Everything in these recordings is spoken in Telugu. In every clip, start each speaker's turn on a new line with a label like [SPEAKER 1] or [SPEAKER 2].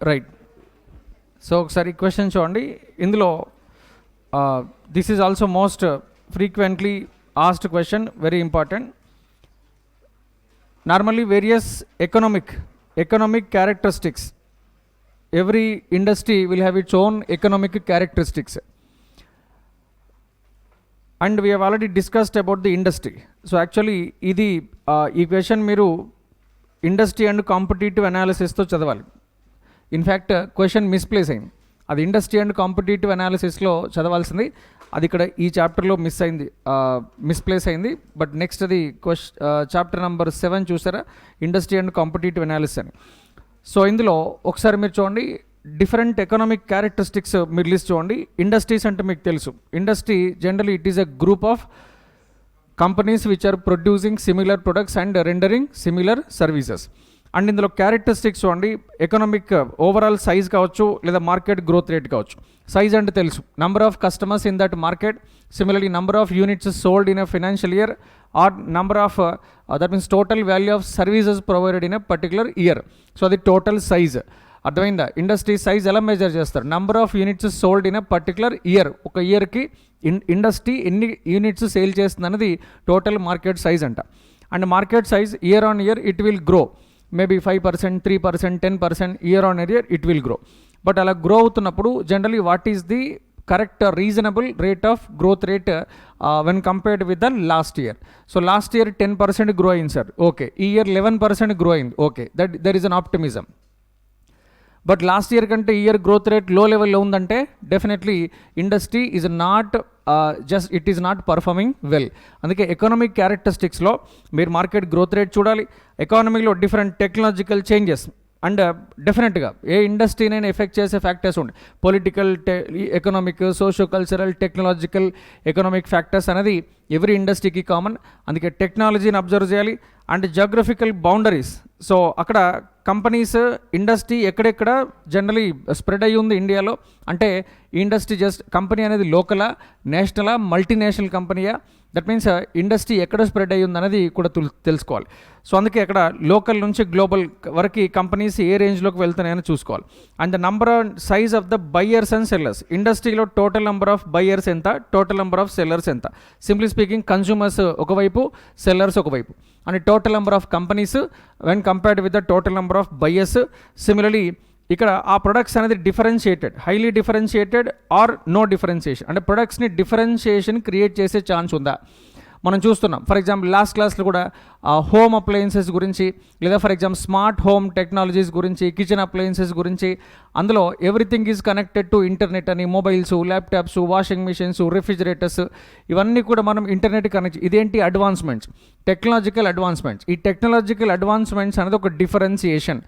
[SPEAKER 1] రైట్. సో ఒకసారి క్వశ్చన్ చూడండి. ఇందులో this is also most frequently asked question, very important. Normally various economic characteristics. Every industry will have its own economic characteristics. And we have already discussed about the industry. So actually ఇది ఈ క్వశ్చన్ మీరు ఇండస్ట్రీ అండ్ కాంపిటేటివ్ అనాలిసిస్తో చదవాలి. ఇన్ఫ్యాక్ట్ క్వశ్చన్ మిస్ప్లేస్ అయింది. అది ఇండస్ట్రీ అండ్ కాంపిటేటివ్ అనాలిసిస్లో చదవాల్సింది, అది ఇక్కడ ఈ చాప్టర్లో మిస్ప్లేస్ అయింది. బట్ నెక్స్ట్ అది చాప్టర్ నెంబర్ 7 చూసారా, ఇండస్ట్రీ అండ్ కాంపిటేటివ్ అనాలిసిస్ అని. సో ఇందులో ఒకసారి మీరు చూడండి, డిఫరెంట్ ఎకనామిక్ క్యారెక్టరిస్టిక్స్ మీరు లిస్ట్ చూడండి. ఇండస్ట్రీస్ అంటే మీకు తెలుసు, industry generally it is a group of companies which are producing similar products and rendering similar services. And ఇందులో క్యారెక్టరిస్టిక్స్ చూడండి, ఎకనామిక్ ఓవరాల్ సైజ్ కావచ్చు లేదా మార్కెట్ గ్రోత్ రేట్ కావచ్చు. సైజ్ అంటే తెలుసు, number of customers in that market, similarly number of units sold in a financial year, or number of that means total value of services provided in a particular year. So అది టోటల్ సైజ్. అర్థమైందా? ఇండస్ట్రీ సైజ్ ఎలా మెజర్ చేస్తారు? Number of units sold in a particular year. ఒక ఇయర్కి ఇండస్ట్రీ ఎన్ని యూనిట్స్ సేల్ చేస్తుంది అన్నది టోటల్ మార్కెట్ సైజ్ అంట. And market size year on year it will grow, maybe 5%, 3%, 10% year on year it will grow. But అలా గ్రో అవుతున్నప్పుడు generally what is the correct reasonable rate of growth rate when compared with the last year? So last year 10% grow అయింది సార్, ఓకే. ఈ ఇయర్ 11% గ్రో అయింది, okay. There is an optimism. But last year కంటే ఈ ఇయర్ గ్రోత్ రేట్ లో లెవెల్లో ఉందంటే definitely industry is not it is not performing well. అందుకే ఎకనామిక్ క్యారెక్టరిస్టిక్స్లో మీరు మార్కెట్ గ్రోత్ రేట్ చూడాలి. ఎకానమీలో డిఫరెంట్ టెక్నాలజికల్ చేంజెస్ అండ్ డెఫినెట్గా ఏ ఇండస్ట్రీనైనా ఎఫెక్ట్ చేసే ఫ్యాక్టర్స్ ఉంటాయి. Political, economic, socio cultural, technological, economic factors అనేది ఎవ్రీ ఇండస్ట్రీకి కామన్. అందుకే టెక్నాలజీని అబ్జర్వ్ చేయాలి. అండ్ జియోగ్రఫికల్ బౌండరీస్, సో అక్కడ కంపెనీస్ ఇండస్ట్రీ ఎక్కడెక్కడ జనరలీ స్ప్రెడ్ అయ్యి ఉంది ఇండియాలో, అంటే ఈ ఇండస్ట్రీ జస్ట్ కంపెనీ అనేది లోకలా, నేషనలా, మల్టీనేషనల్ కంపెనీయా, దట్ మీన్స్ ఇండస్ట్రీ ఎక్కడ స్ప్రెడ్ అయ్యి ఉంది అనేది కూడా తెలుసుకోవాలి. సో అందుకే అక్కడ లోకల్ నుంచి గ్లోబల్ వరకు కంపెనీస్ ఏ రేంజ్లోకి వెళ్తున్నాయని చూసుకోవాలి. And the number of size of the buyers and sellers, ఇండస్ట్రీలో టోటల్ నెంబర్ ఆఫ్ బయ్యర్స్ ఎంత, టోటల్ నెంబర్ ఆఫ్ సెల్లర్స్ ఎంత. సింప్లీ స్పీకింగ్, కన్స్యూమర్స్ ఒకవైపు, సెల్లర్స్ ఒకవైపు. And total number of companies when compared with the total number of buyers. Similarly ఇక్కడ ఆ ప్రొడక్ట్స్ అనేది differentiated, highly differentiated or no differentiation, అంటే ప్రొడక్ట్స్ని డిఫరెన్షియేషన్ క్రియేట్ చేసే ఛాన్స్ ఉందా మనం చూస్తున్నాం. ఫర్ ఎగ్జాంపుల్ లాస్ట్ క్లాస్లో కూడా హోమ్ అప్లయన్సెస్ గురించి, లేదా for example smart home technologies గురించి, కిచెన్ అప్లయన్సెస్ గురించి, అందులో everything is connected to internet అని, mobiles, laptops, washing machines, refrigerators, ఇవన్నీ కూడా మనం ఇంటర్నెట్ కనెక్ట్. ఇదేంటి? Advancements, technological advancements. ఈ టెక్నాలజికల్ అడ్వాన్స్మెంట్స్ అనేది ఒక differentiation.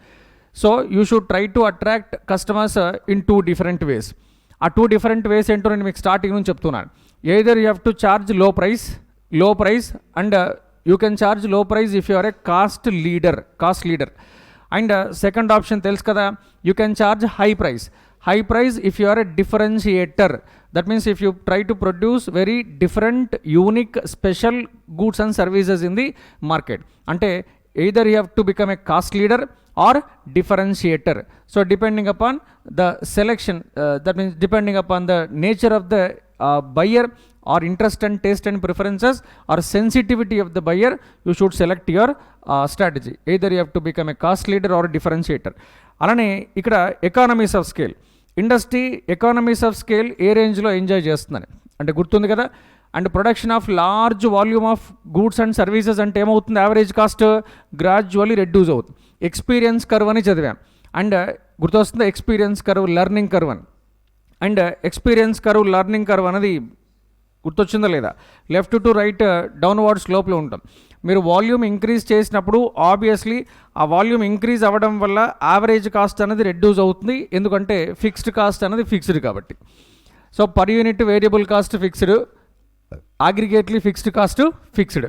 [SPEAKER 1] So you should try to attract customers in 2 different ways. ఆ 2 different ways ఏంటో నేను మీకు స్టార్టింగ్ నుంచి చెప్తున్నాను. Either you have to charge low price and you can charge low price if you are a cost leader. And second option తెలుసు కదా, you can charge high price if you are a differentiator. That means if you try to produce very different, unique, special goods and services in the market. అంటే either you have to become a cost leader or differentiator. So depending upon the selection, that means depending upon the nature of the buyer or interest and taste and preferences or sensitivity of the buyer, you should select your strategy. Either you have to become a cost leader or a differentiator. అలానే ఇక్కడ economies of scale, industry economies of scale a రేంజ్లో ఎంజాయ్ చేస్తుందని అంటే గుర్తుంది కదా. And production of large volume of goods and services అంటే ఏమవుతుంది? యావరేజ్ కాస్ట్ గ్రాడ్యువల్లీ రెడ్యూస్ అవుతుంది. ఎక్స్పీరియన్స్ కర్వ్ అని చదివాం. అండ్ గుర్తొస్తుంది ఎక్స్పీరియన్స్ కర్వ్, లెర్నింగ్ కర్వ్ అని. And experience curve, learning curve అనేది గుర్తొచ్చిందా లేదా? లెఫ్ట్ టు రైట్ డౌన్వర్డ్ స్లోప్లో ఉంటాం. మీరు వాల్యూమ్ ఇంక్రీజ్ చేసినప్పుడు ఆబ్వియస్లీ ఆ వాల్యూమ్ ఇంక్రీజ్ అవ్వడం వల్ల యావరేజ్ కాస్ట్ అనేది రెడ్యూస్ అవుతుంది, ఎందుకంటే ఫిక్స్డ్ కాస్ట్ అనేది ఫిక్స్డ్ కాబట్టి. So per unit variable cost fixed, aggregately fixed cost fixed.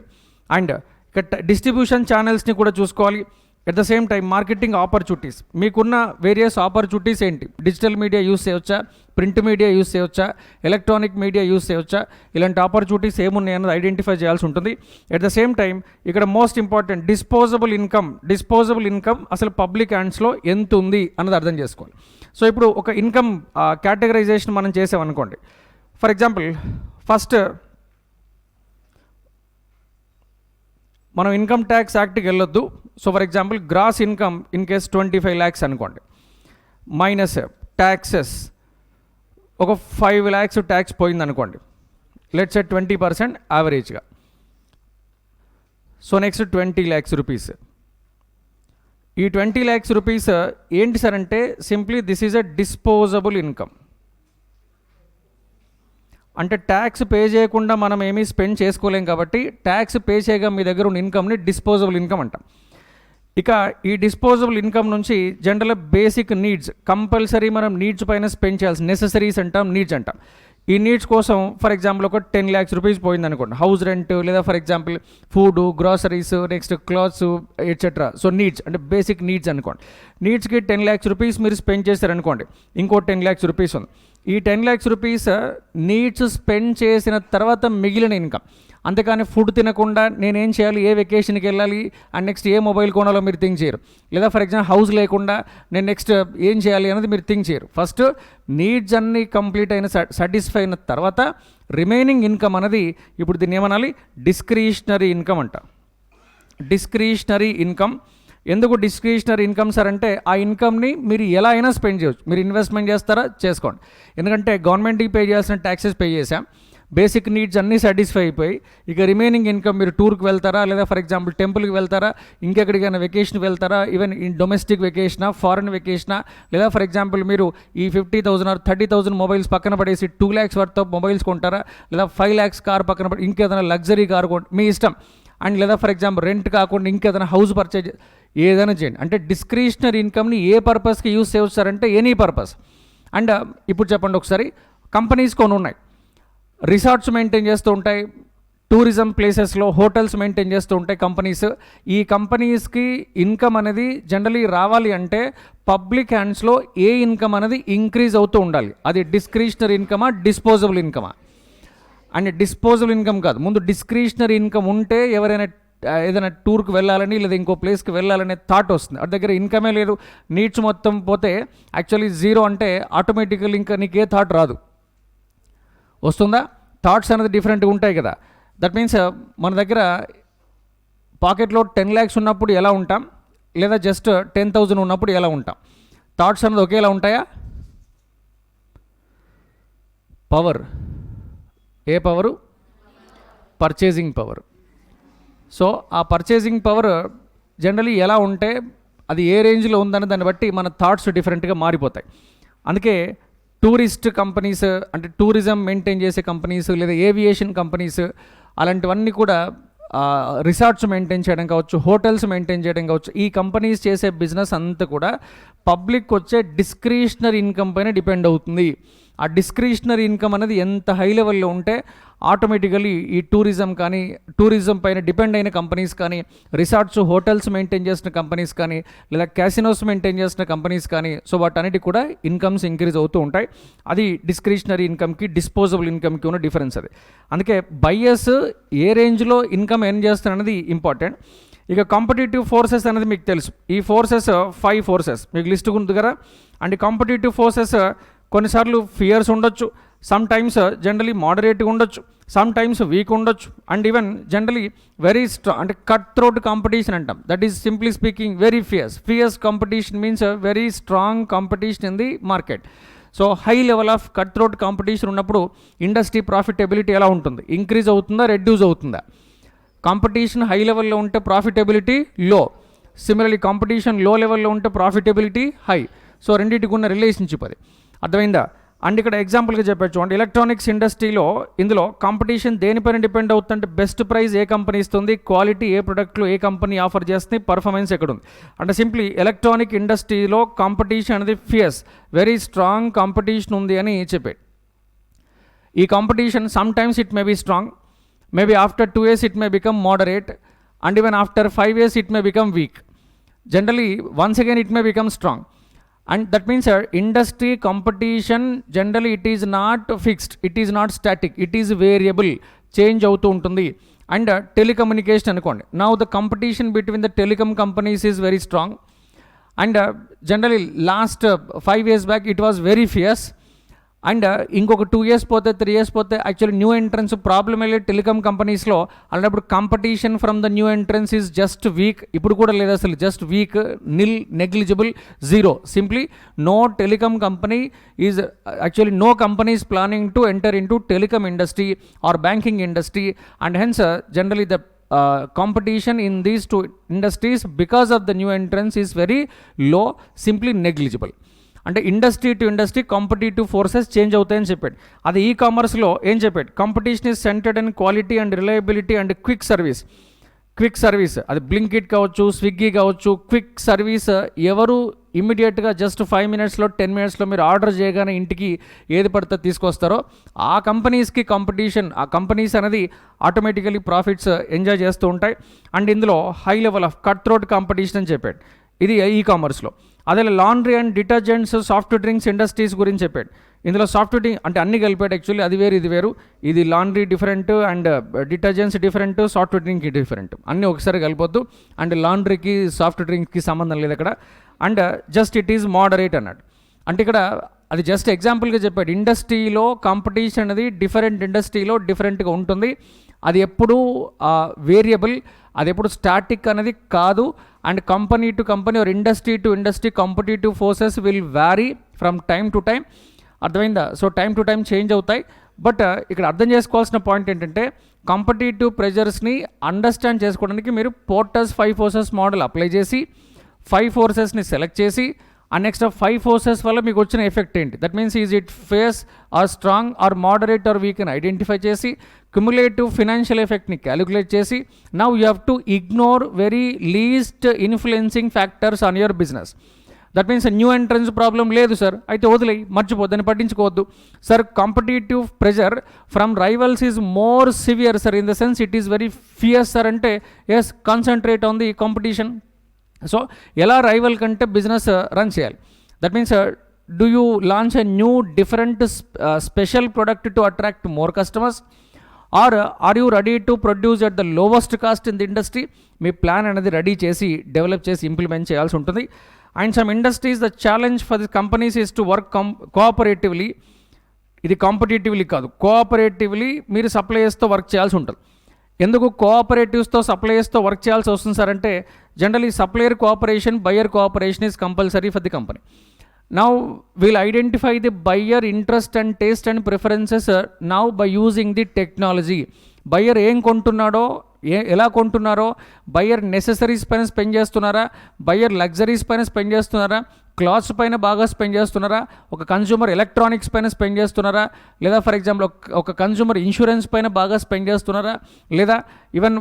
[SPEAKER 1] And ఇక్కడ డిస్ట్రిబ్యూషన్ ఛానల్స్ని కూడా చూసుకోవాలి. At the same time marketing opportunities, మీకున్న వేరియస్ ఆపర్చునిటీస్ ఏంటి, డిజిటల్ మీడియా యూస్ చేయవచ్చా, ప్రింట్ మీడియా యూస్ చేయవచ్చా, ఎలక్ట్రానిక్ మీడియా యూస్ చేయవచ్చా, ఇలాంటి ఆపర్చునిటీస్ ఏమున్నాయి అన్నది ఐడెంటిఫై చేయాల్సి ఉంటుంది. ఎట్ ద సేమ్ టైం ఇక్కడ మోస్ట్ ఇంపార్టెంట్ డిస్పోజబుల్ ఇన్కమ్ అసలు పబ్లిక్ హ్యాండ్స్లో ఎంత ఉంది అన్నది అర్థం చేసుకోవాలి. సో ఇప్పుడు ఒక ఇన్కమ్ కేటగరైజేషన్ మనం చేసామనుకోండి. ఫర్ ఎగ్జాంపుల్ ఫస్ట్ మనం ఇన్కమ్ ట్యాక్స్ యాక్ట్కి వెళ్ళొద్దు. So for example gross income in case 25 lakhs అనుకోండి, మైనస్ ట్యాక్సెస్ ఒక 5 lakhs ట్యాక్స్ పోయింది అనుకోండి, లెట్స్ ఎట్ 20% యావరేజ్గా. So next 20 lakhs rupees. ఈ 20 lakhs రూపీస్ ఏంటి సార్ అంటే simply this is a disposable income. అంటే ట్యాక్స్ పే చేయకుండా మనం ఏమీ స్పెండ్ చేసుకోలేం కాబట్టి ట్యాక్స్ పే చేయగా మీ దగ్గర ఉన్న ఇన్కమ్ని డిస్పోజబుల్ ఇన్కమ్ అంటాం. ఇక ఈ డిస్పోజబుల్ ఇన్కమ్ నుంచి జనరల్ బేసిక్ నీడ్స్, కంపల్సరీ మనం నీడ్స్ పైన స్పెండ్ చేయాల్సి, నెససరీస్ అంటాం, నీడ్స్ అంటాం. ఈ నీడ్స్ కోసం ఫర్ ఎగ్జాంపుల్ ఒక 10 lakhs రూపీస్ పోయింది అనుకోండి, హౌస్ రెంట్ లేదా for example food, groceries, next clothes etcetera. So needs అంటే బేసిక్ నీడ్స్ అనుకోండి. నీడ్స్కి 10 lakhs రూపీస్ మీరు స్పెండ్ చేశారనుకోండి, ఇంకో 10 lakhs రూపీస్ ఉంది. ఈ 10 lakhs రూపీస్ నీడ్స్ స్పెండ్ చేసిన తర్వాత మిగిలిన ఇన్కమ్. అంతేకాని ఫుడ్ తినకుండా నేనేం చేయాలి, ఏ వెకేషన్కి వెళ్ళాలి అండ్ నెక్స్ట్ ఏ మొబైల్ కొనాలో మీరు థింక్ చేయరు. లేదా ఫర్ ఎగ్జాంపుల్ హౌస్ లేకుండా నేను నెక్స్ట్ ఏం చేయాలి అనేది మీరు థింక్ చేయరు. ఫస్ట్ నీడ్స్ అన్నీ కంప్లీట్ అయిన సాటిస్ఫై అయిన తర్వాత రిమైనింగ్ ఇన్కమ్ అనేది ఇప్పుడు దీన్ని ఏమనాలి, డిస్క్రిషనరీ ఇన్కమ్ అంట. Discretionary income. ఎందుకు డిస్క్రిషనరీ ఇన్కమ్ సార్ అంటే ఆ ఇన్కమ్ని మీరు ఎలా అయినా స్పెండ్ చేయవచ్చు. మీరు ఇన్వెస్ట్మెంట్ చేస్తారా చేసుకోండి, ఎందుకంటే గవర్నమెంట్కి పే చేయాల్సిన ట్యాక్సెస్ పే చేసాం, బేసిక్ నీడ్స్ అన్నీ సాటిస్ఫై అయిపోయి ఇక రిమైనింగ్ ఇన్కమ్ మీరు టూర్కి వెళ్తారా, లేదా ఫర్ ఎగ్జాంపుల్ టెంపుల్కి వెళ్తారా, ఇంకెక్కడికైనా వెకేషన్కి వెళ్తారా, ఈవెన్ డొమెస్టిక్ వెకేషనా, ఫారెన్ వెకేషనా, లేదా ఫర్ ఎగ్జాంపుల్ మీరు ఈ 50,000 or 30,000 మొబైల్స్ పక్కన పడేసి 2 lakhs వర్త్ ఆఫ్ మొబైల్స్ కొంటారా, లేదా 5 lakhs కార్ పక్కన పడి ఇంకేదైనా లగ్జరీ కార్ మీ ఇష్టం. అండ్ లేదా ఫర్ ఎగ్జాంపుల్ రెంట్ కాకుండా ఇంకేదైనా హౌస్ పర్చేజ్ ఏదైనా చేయండి. అంటే డిస్క్రిషనరీ ఇన్కమ్ని ఏ పర్పస్కి యూజ్ చేస్తారంటే ఎనీ పర్పస్. అండ్ ఇప్పుడు చెప్పండి ఒకసారి, కంపెనీస్ కొన్ని ఉన్నాయి, రిసార్ట్స్ మెయింటైన్ చేస్తూ ఉంటాయి, టూరిజం ప్లేసెస్లో హోటల్స్ మెయింటైన్ చేస్తూ ఉంటాయి కంపెనీస్. ఈ కంపెనీస్కి ఇన్కమ్ అనేది జనరలీ రావాలి అంటే పబ్లిక్ హ్యాండ్స్లో ఏ ఇన్కమ్ అనేది ఇంక్రీజ్ అవుతూ ఉండాలి. అది డిస్క్రిషనరీ ఇన్కమా, డిస్పోజబుల్ ఇన్కమా? అండ్ డిస్పోజబుల్ ఇన్కమ్ కాదు, ముందు డిస్క్రిషనరీ ఇన్కమ్ ఉంటే ఎవరైనా ఏదైనా టూర్కి వెళ్ళాలని లేదా ఇంకో ప్లేస్కి వెళ్ళాలనే థాట్ వస్తుంది. వాటి దగ్గర ఇన్కమే లేదు, నీడ్స్ మొత్తం పోతే యాక్చువల్లీ జీరో అంటే ఆటోమేటికల్ ఇంకా నీకు ఏ థాట్ రాదు. వస్తుందా? థాట్స్ అనేది డిఫరెంట్గా ఉంటాయి కదా. దట్ మీన్స్ మన దగ్గర పాకెట్లో 10 lakhs ఉన్నప్పుడు ఎలా ఉంటాం, లేదా జస్ట్ 10,000 ఉన్నప్పుడు ఎలా ఉంటాం? థాట్స్ అనేది ఒకేలా ఉంటాయా? పవర్, ఏ పవరు? Purchasing power. సో ఆ పర్చేసింగ్ పవర్ జనరలీ ఎలా ఉంటే అది ఏ రేంజ్లో ఉందని దాన్ని బట్టి మన థాట్స్ డిఫరెంట్గా మారిపోతాయి. అందుకే టూరిస్ట్ కంపెనీస్ అంటే టూరిజం మెయింటైన్ చేసే కంపెనీస్, లేదా ఏవియేషన్ కంపెనీస్, అలాంటివన్నీ కూడా రిసార్ట్స్ మెయింటైన్ చేయడం కావచ్చు, హోటల్స్ మెయింటైన్ చేయడం కావచ్చు, ఈ కంపెనీస్ చేసే బిజినెస్ అంతా కూడా పబ్లిక్ వచ్చే డిస్క్రిషనరీ ఇన్కమ్ పైన డిపెండ్ అవుతుంది. ఆ డిస్క్రిషనరీ ఇన్కమ్ అనేది ఎంత హై లెవెల్లో ఉంటే ఆటోమేటికలీ ఈ టూరిజం పైన డిపెండ్ అయిన కంపెనీస్ కానీ, రిసార్ట్స్ హోటల్స్ మెయింటైన్ చేసిన కంపెనీస్ కానీ, లేదా క్యాసినోస్ మెయింటైన్ చేసిన కంపెనీస్ కానీ, సో వాటన్నిటికి కూడా ఇన్కమ్స్ ఇంక్రీజ్ అవుతూ ఉంటాయి. అది డిస్క్రిషనరీ ఇన్కమ్కి, డిస్పోజబుల్ ఇన్కమ్కి ఉన్న డిఫరెన్స్ అది. అందుకే బయ్యర్స్ ఏ రేంజ్లో ఇన్కమ్ ఎర్న్ చేస్తారనేది ఇంపార్టెంట్. ఇక కాంపిటేటివ్ ఫోర్సెస్ అనేది మీకు తెలుసు. ఈ ఫోర్సెస్ 5 ఫోర్సెస్ మీకు లిస్ట్ ఉంది కదా. అండ్ కాంపిటేటివ్ ఫోర్సెస్ కొన్నిసార్లు ఫియర్స్ ఉండొచ్చు, సమ్ టైమ్స్ జనరలీ మోడరేట్గా ఉండొచ్చు, సమ్ టైమ్స్ వీక్ ఉండొచ్చు, and even generally very strong అంటే కట్ థ్రోట్ కాంపిటీషన్ అంటాం. That is simply speaking very fears competition means very strong competition in the market. So high level of cut throat competition ఉన్నప్పుడు ఇండస్ట్రీ ప్రాఫిటబిలిటీ ఎలా ఉంటుంది? ఇంక్రీజ్ అవుతుందా, రెడ్యూస్ అవుతుందా? కాంపిటీషన్ హై లెవెల్లో ఉంటే ప్రాఫిటబిలిటీ లో, సిమిలర్లీ కాంపిటీషన్ లో లెవెల్లో ఉంటే ప్రాఫిటబిలిటీ హై. సో రెండింటికి ఉన్న రిలేషన్షిప్ అది. అర్థమైందా? అండ్ ఇక్కడ ఎగ్జాంపుల్గా చెప్పచ్చు అంటే ఎలక్ట్రానిక్స్ ఇండస్ట్రీలో ఇందులో కాంపిటీషన్ దేనిపైన డిపెండ్ అవుతుందంటే బెస్ట్ ప్రైస్ ఏ కంపెనీ ఇస్తుంది, క్వాలిటీ ఏ ప్రొడక్ట్లో ఏ కంపెనీ ఆఫర్ చేస్తుంది, పర్ఫార్మెన్స్ ఎక్కడ ఉంది. అంటే సింప్లీ ఎలక్ట్రానిక్ ఇండస్ట్రీలో కాంపిటీషన్ అనేది ఫియర్స్, వెరీ స్ట్రాంగ్ కాంపిటీషన్ ఉంది అని చెప్పాడు. ఈ కాంపిటీషన్ sometimes it may be strong, maybe after 2 years it may become moderate, and even after 5 years it may become weak. generally once again it may become strong. And that means industry competition generally it is not fixed, it is not static, it is variable, change అవుతూ ఉంటుంది. అండ్ టెలికమ్యూనికేషన్ అనుకోండి, now the competition between the telecom companies is very strong. And generally last 5 years back it was very fierce. And ఇంకొక 2 years పోతే 3 years పోతే యాక్చువల్లీ న్యూ ఎంట్రన్స్ ప్రాబ్లమ్ వెళ్ళి టెలికామ్ కంపెనీస్లో అలాంటప్పుడు competition from the new entrants is just weak. ఇప్పుడు కూడా లేదు అసలు, just weak, nil, negligible, zero. Simply no telecom company is actually no company is planning to enter into telecom industry or banking industry. And hence generally the competition in these two industries because of the new entrance is very low, simply negligible. అంటే industry to industry competitive forces change అవుతాయని చెప్పాడు. అది ఈ కామర్స్లో ఏం చెప్పాడు, competition is centred and quality and reliability and quick service. Quick service అది బ్లింకిట్ కావచ్చు, స్విగ్గీ కావచ్చు. క్విక్ సర్వీస్ ఎవరు ఇమ్మీడియట్గా జస్ట్ 5 minutesలో 10 minutesలో మీరు ఆర్డర్ చేయగానే ఇంటికి ఏది పడితే తీసుకొస్తారో ఆ కంపెనీస్కి కాంపిటీషన్, ఆ కంపెనీస్ అనేది ఆటోమేటికలీ ప్రాఫిట్స్ ఎంజాయ్ చేస్తూ ఉంటాయి. అండ్ ఇందులో high level of cut throat competition అని చెప్పాడు. ఇది ఈ కామర్స్లో. అదే laundry and detergents, soft drinks industries గురించి చెప్పాడు. ఇందులో సాఫ్ట్ డ్రింక్ అంటే అన్ని కలిపాడు యాక్చువల్లీ, అది వేరు ఇది వేరు. ఇది laundry different and detergents different, soft drink different, అన్నీ ఒకసారి కలిపొద్దు. అండ్ లాండ్రీకి సాఫ్ట్ డ్రింక్కి సంబంధం లేదు అక్కడ. And just it is moderate అన్నాడు. అంటే ఇక్కడ అది జస్ట్ ఎగ్జాంపుల్గా చెప్పాడు. ఇండస్ట్రీలో కాంపిటీషన్ అనేది డిఫరెంట్ ఇండస్ట్రీలో డిఫరెంట్గా ఉంటుంది. అది ఎప్పుడు వేరియబుల్, అది ఎప్పుడు స్టాటిక్ అనేది కాదు. And company to company or industry to industry competitive forces will vary from time to time. అర్థమైందా? So time to time change అవుతాయి. బట్ ఇక్కడ అర్థం చేసుకోవాల్సిన పాయింట్ ఏంటంటే కాంపిటేటివ్ ప్రెజర్స్ని అండర్స్టాండ్ చేసుకోవడానికి మీరు పోర్టర్స్ 5 forces మోడల్ అప్లై చేసి 5 forcesని సెలెక్ట్ చేసి ఆ నెక్స్ట్ 5 forces వల్ల మీకు వచ్చిన ఎఫెక్ట్ ఏంటి, that means is it fierce or strong or moderate or weak అని ఐడెంటిఫై చేసి క్యుములేటివ్ ఫినాన్షియల్ ఎఫెక్ట్ని క్యాలిక్యులేట్ చేసి now you have to ignore very least influencing factors on your business. That means new entrants problem లేదు సార్, అయితే వదిలేయి, మర్చిపోద్దని పట్టించుకోవద్దు. Sir competitive pressure from rivals is more severe sir, in the sense it is very fierce sir అంటే yes concentrate on the competition. So ఎలా రైవల్ కంటే బిజినెస్ రన్ చేయాలి. That means do you launch a new different special product to attract more customers or are you ready to produce at the lowest cost in the industry. మీ ప్లాన్ అనేది రెడీ చేసి డెవలప్ చేసి ఇంప్లిమెంట్ చేయాల్సి ఉంటుంది. And some industries the challenge for the companies is to work cooperatively. ఇది కాంపిటేటివ్లీ కాదు, కోఆపరేటివ్లీ మీరు సప్లయర్స్తో వర్క్ చేయాల్సి ఉంటుంది. ఎందుకు కోఆపరేటివ్స్తో సప్లయర్స్తో వర్క్ చేయాల్సి వస్తుంది సార్ అంటే generally supplier cooperation, buyer cooperation is compulsory for the company. Now we'll identify the buyer interest and taste and preferences now by using the technology. Buyer ఏం కొంటున్నాడో, ఎలా కొంటున్నారో, బయ్యర్ నెసెసరీస్ పైన స్పెండ్ చేస్తున్నారా, బయ్యర్ లగ్జరీస్ పైన స్పెండ్ చేస్తున్నారా, క్లాత్స్ పైన బాగా స్పెండ్ చేస్తున్నారా, ఒక కన్జ్యూమర్ ఎలక్ట్రానిక్స్ పైన స్పెండ్ చేస్తున్నారా, లేదా ఫర్ ఎగ్జాంపుల్ ఒక కన్జ్యూమర్ ఇన్సూరెన్స్ పైన బాగా స్పెండ్ చేస్తున్నారా, లేదా ఈవెన్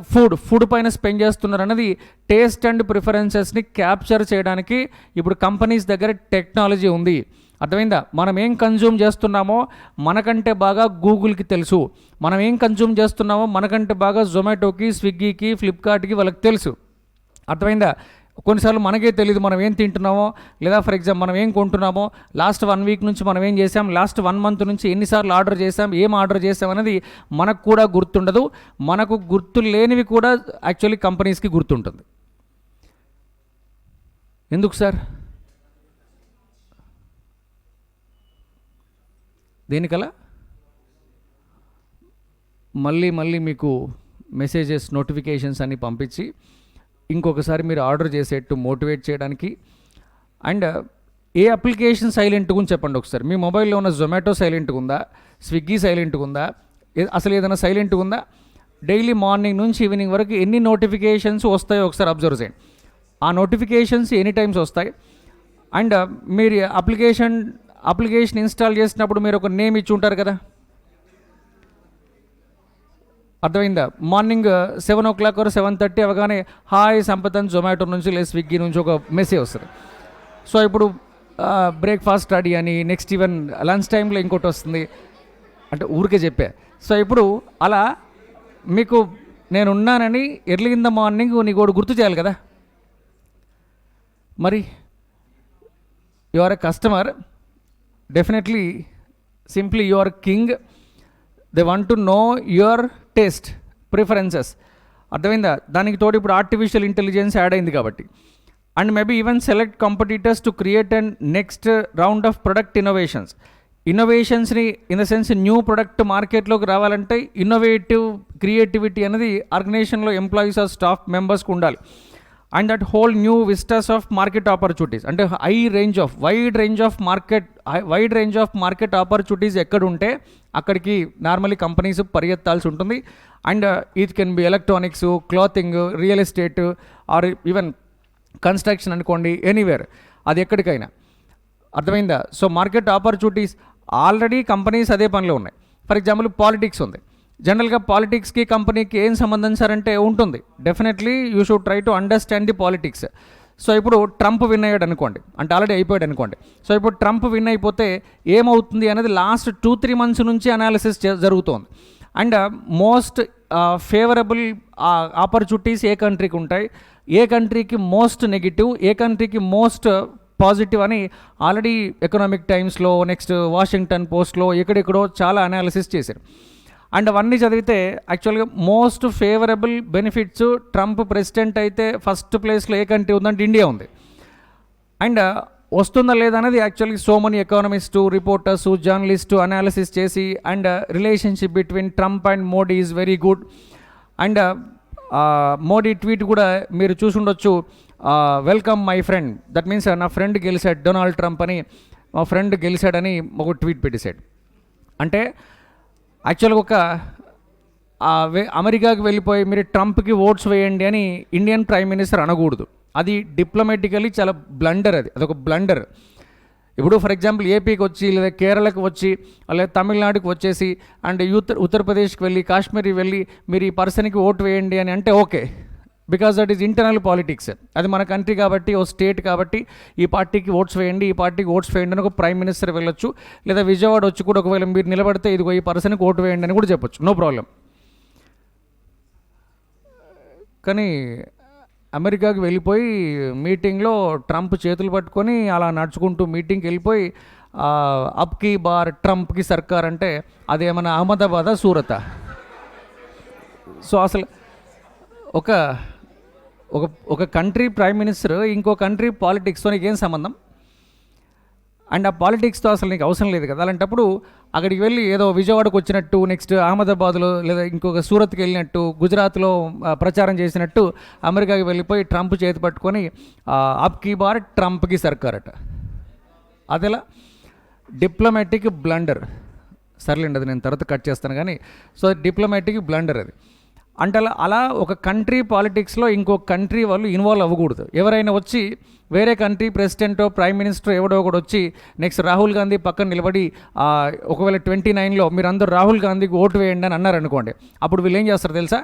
[SPEAKER 1] ఫుడ్ పైన స్పెండ్ చేస్తున్నారా అనేది టేస్ట్ అండ్ ప్రిఫరెన్సెస్ని క్యాప్చర్ చేయడానికి ఇప్పుడు కంపెనీస్ దగ్గర టెక్నాలజీ ఉంది. అర్థమైందా? మనం ఏం కన్జ్యూమ్ చేస్తున్నామో మనకంటే బాగా గూగుల్కి తెలుసు. మనం ఏం కన్జ్యూమ్ చేస్తున్నామో మనకంటే బాగా జొమాటోకి, స్విగ్గీకి, ఫ్లిప్కార్ట్కి వాళ్ళకి తెలుసు. అర్థమైందా? కొన్నిసార్లు మనకే తెలియదు మనం ఏం తింటున్నామో, లేదా ఫర్ ఎగ్జాంపుల్ మనం ఏం కొంటున్నామో, లాస్ట్ 1 week నుంచి మనం ఏం చేసాం, లాస్ట్ 1 month నుంచి ఎన్నిసార్లు ఆర్డర్ చేసాం, ఏం ఆర్డర్ చేసాం అనేది మనకు కూడా గుర్తుండదు. మనకు గుర్తు లేనివి కూడా యాక్చువల్లీ కంపెనీస్కి గుర్తుంటుంది. ఎందుకు సార్? దేనికలా మళ్ళీ మీకు మెసేజెస్, నోటిఫికేషన్స్ అన్నీ పంపించి ఇంకొకసారి మీరు ఆర్డర్ చేసేట్టు మోటివేట్ చేయడానికి. అండ్ ఏ అప్లికేషన్ సైలెంట్గా ఉంది చెప్పండి ఒకసారి. మీ మొబైల్లో ఉన్న జొమాటో సైలెంట్గా ఉందా, స్విగ్గీ సైలెంట్గా ఉందా, అసలు ఏదైనా సైలెంట్గా ఉందా? డైలీ మార్నింగ్ నుంచి ఈవినింగ్ వరకు ఎన్ని నోటిఫికేషన్స్ వస్తాయో ఒకసారి అబ్జర్వ్ చేయండి. ఆ నోటిఫికేషన్స్ ఎనీ టైమ్స్ వస్తాయి. అండ్ మీరు అప్లికేషన్ ఇన్స్టాల్ చేసినప్పుడు మీరు ఒక నేమ్ ఇచ్చి ఉంటారు కదా, అర్థమైందా? మార్నింగ్ 7 o'clock or 7:30 అవగానే హాయ్ సంపతన్ జొమాటో నుంచి లేదా స్విగ్గీ నుంచి ఒక మెసేజ్ వస్తుంది. సో ఇప్పుడు బ్రేక్ఫాస్ట్ రెడీ అని, నెక్స్ట్ ఈవెన్ లంచ్ టైంలో ఇంకోటి వస్తుంది, అంటే ఊరికే చెప్పా. సో ఇప్పుడు అలా మీకు నేను ఉన్నానని ఎర్లీ ఇన్ ద మార్నింగ్ నీకు ఒకటి గుర్తు చేయాలి కదా. మరి you are a customer, definitely simply you are king, they want to know your taste preferences. అర్థమైందా? దానికి తోడు ఇప్పుడు ఆర్టిఫిషియల్ ఇంటెలిజెన్స్ యాడ్ అయింది కాబట్టి. And maybe even select competitors to create and next round of product ఇన్నోవేషన్స్ని in the sense new product మార్కెట్లోకి రావాలంటే ఇన్నోవేటివ్ క్రియేటివిటీ అనేది ఆర్గనైజేషన్లో ఎంప్లాయీస్ ఆర్ స్టాఫ్ మెంబర్స్కి ఉండాలి. And that whole new vistas of market opportunities, అంటే wide range of market opportunities ఎక్కడుంటే అక్కడికి నార్మల్లీ కంపెనీస్ పరిగెత్తాల్సి ఉంటుంది. And it can be electronics, clothing, real estate or even construction అనుకోండి, ఎనీవేర్, అది ఎక్కడికైనా. అర్థమైందా? So market opportunities already companies అదే పనిలో ఉన్నాయి. ఫర్ ఎగ్జాంపుల్ పాలిటిక్స్ ఉంది. జనరల్గా పాలిటిక్స్కి కంపెనీకి ఏం సంబంధం సార్ అంటే ఉంటుంది. Definitely you should try to understand the politics. So ఇప్పుడు ట్రంప్ విన్ అయ్యాడు అనుకోండి, అంటే ఆల్రెడీ అయిపోయాడు అనుకోండి. సో ఇప్పుడు ట్రంప్ విన్ అయిపోతే ఏమవుతుంది అనేది లాస్ట్ 2-3 months నుంచి అనాలిసిస్ జరుగుతోంది. అండ్ మోస్ట్ ఫేవరబుల్ ఆపర్చునిటీస్ ఏ కంట్రీకి ఉంటాయి, ఏ కంట్రీకి మోస్ట్ నెగిటివ్, ఏ కంట్రీకి మోస్ట్ పాజిటివ్ అని ఆల్రెడీ ఎకనామిక్ టైమ్స్లో, నెక్స్ట్ వాషింగ్టన్ పోస్ట్లో, ఎక్కడెక్కడో చాలా అనాలిసిస్ చేశారు. అండ్ అవన్నీ చదివితే యాక్చువల్గా most favourable benefits Trump president అయితే ఫస్ట్ ప్లేస్లో ఏ కంట్రీ ఉందంటే ఇండియా ఉంది. అండ్ వస్తుందా లేదా అనేది యాక్చువల్గా so many economist, reporters, journalist analysis చేసి, and relationship between Trump and Modi is very good. And Modi tweet కూడా మీరు చూసుండొచ్చు, welcome my friend, that means నా ఫ్రెండ్ గెలిచాడు, డొనాల్డ్ ట్రంప్ అని మా ఫ్రెండ్ గెలిచాడని ఒక ట్వీట్ పెట్టేశాడు. అంటే యాక్చువల్గా ఒక అమెరికాకి వెళ్ళిపోయి మీరు ట్రంప్కి ఓట్స్ వేయండి అని ఇండియన్ ప్రైమ్ మినిస్టర్ అనకూడదు. అది డిప్లొమాటికలీ చాలా బ్లండర్, అదొక బ్లండర్. ఇప్పుడు ఫర్ ఎగ్జాంపుల్ ఏపీకి వచ్చి, లేదా కేరళకి వచ్చి, లేదా తమిళనాడుకి వచ్చేసి, అండ్ ఉత్తరప్రదేశ్కి వెళ్ళి, కాశ్మీర్కి వెళ్ళి మీరు ఈ పర్సన్కి ఓటు వేయండి అని అంటే okay, because that is internal politics. అది మన కంట్రీ కాబట్టి, ఓ స్టేట్ కాబట్టి ఈ పార్టీకి ఓట్స్ వేయండి, ఈ పార్టీకి ఓట్స్ వేయండి అని ఒక ప్రైమ్ మినిస్టర్ వెళ్ళొచ్చు. లేదా విజయవాడ వచ్చి కూడా ఒకవేళ మీరు నిలబడితే ఇదిగో ఈ పర్సన్కి ఓటు వేయండి అని కూడా చెప్పొచ్చు, నో ప్రాబ్లం. కానీ అమెరికాకి వెళ్ళిపోయి మీటింగ్లో ట్రంప్ చేతులు పట్టుకొని అలా నడుచుకుంటూ మీటింగ్కి వెళ్ళిపోయి అబ్కి బార్ ట్రంప్కి సర్కార్ అంటే అదేమన్నా అహ్మదాబాదా, సూరతా? సో అసలు ఒక ఒక కంట్రీ ప్రైమ్ మినిస్టర్ ఇంకో కంట్రీ పాలిటిక్స్తో నీకేం సంబంధం? అండ్ ఆ పాలిటిక్స్తో అసలు నీకు అవసరం లేదు కదా. అలాంటప్పుడు అక్కడికి వెళ్ళి ఏదో విజయవాడకు వచ్చినట్టు, నెక్స్ట్ అహ్మదాబాద్లో లేదా ఇంకొక సూరత్కి వెళ్ళినట్టు, గుజరాత్లో ప్రచారం చేసినట్టు అమెరికాకి వెళ్ళిపోయి ట్రంప్ చేతి పట్టుకొని అబ్కి బార్ ట్రంప్కి సర్కార్ అట. అదెలా? Diplomatic blunder. సర్లేండి, అది నేను తర్వాత కట్ చేస్తాను కానీ. సో డిప్లొమాటిక్ బ్లండర్ అది. అంటే అలా ఒక కంట్రీ పాలిటిక్స్లో ఇంకో కంట్రీ వాళ్ళు ఇన్వాల్వ్ అవ్వకూడదు. ఎవరైనా వచ్చి వేరే కంట్రీ ప్రెసిడెంటో ప్రైమ్ మినిస్టర్ ఎవడో ఒకటి వచ్చి నెక్స్ట్ రాహుల్ గాంధీ పక్కన నిలబడి ఒకవేళ 29లో మీరు అందరూ రాహుల్ గాంధీకి ఓటు వేయండి అని అన్నారనుకోండి, అప్పుడు వీళ్ళు ఏం చేస్తారు తెలుసా?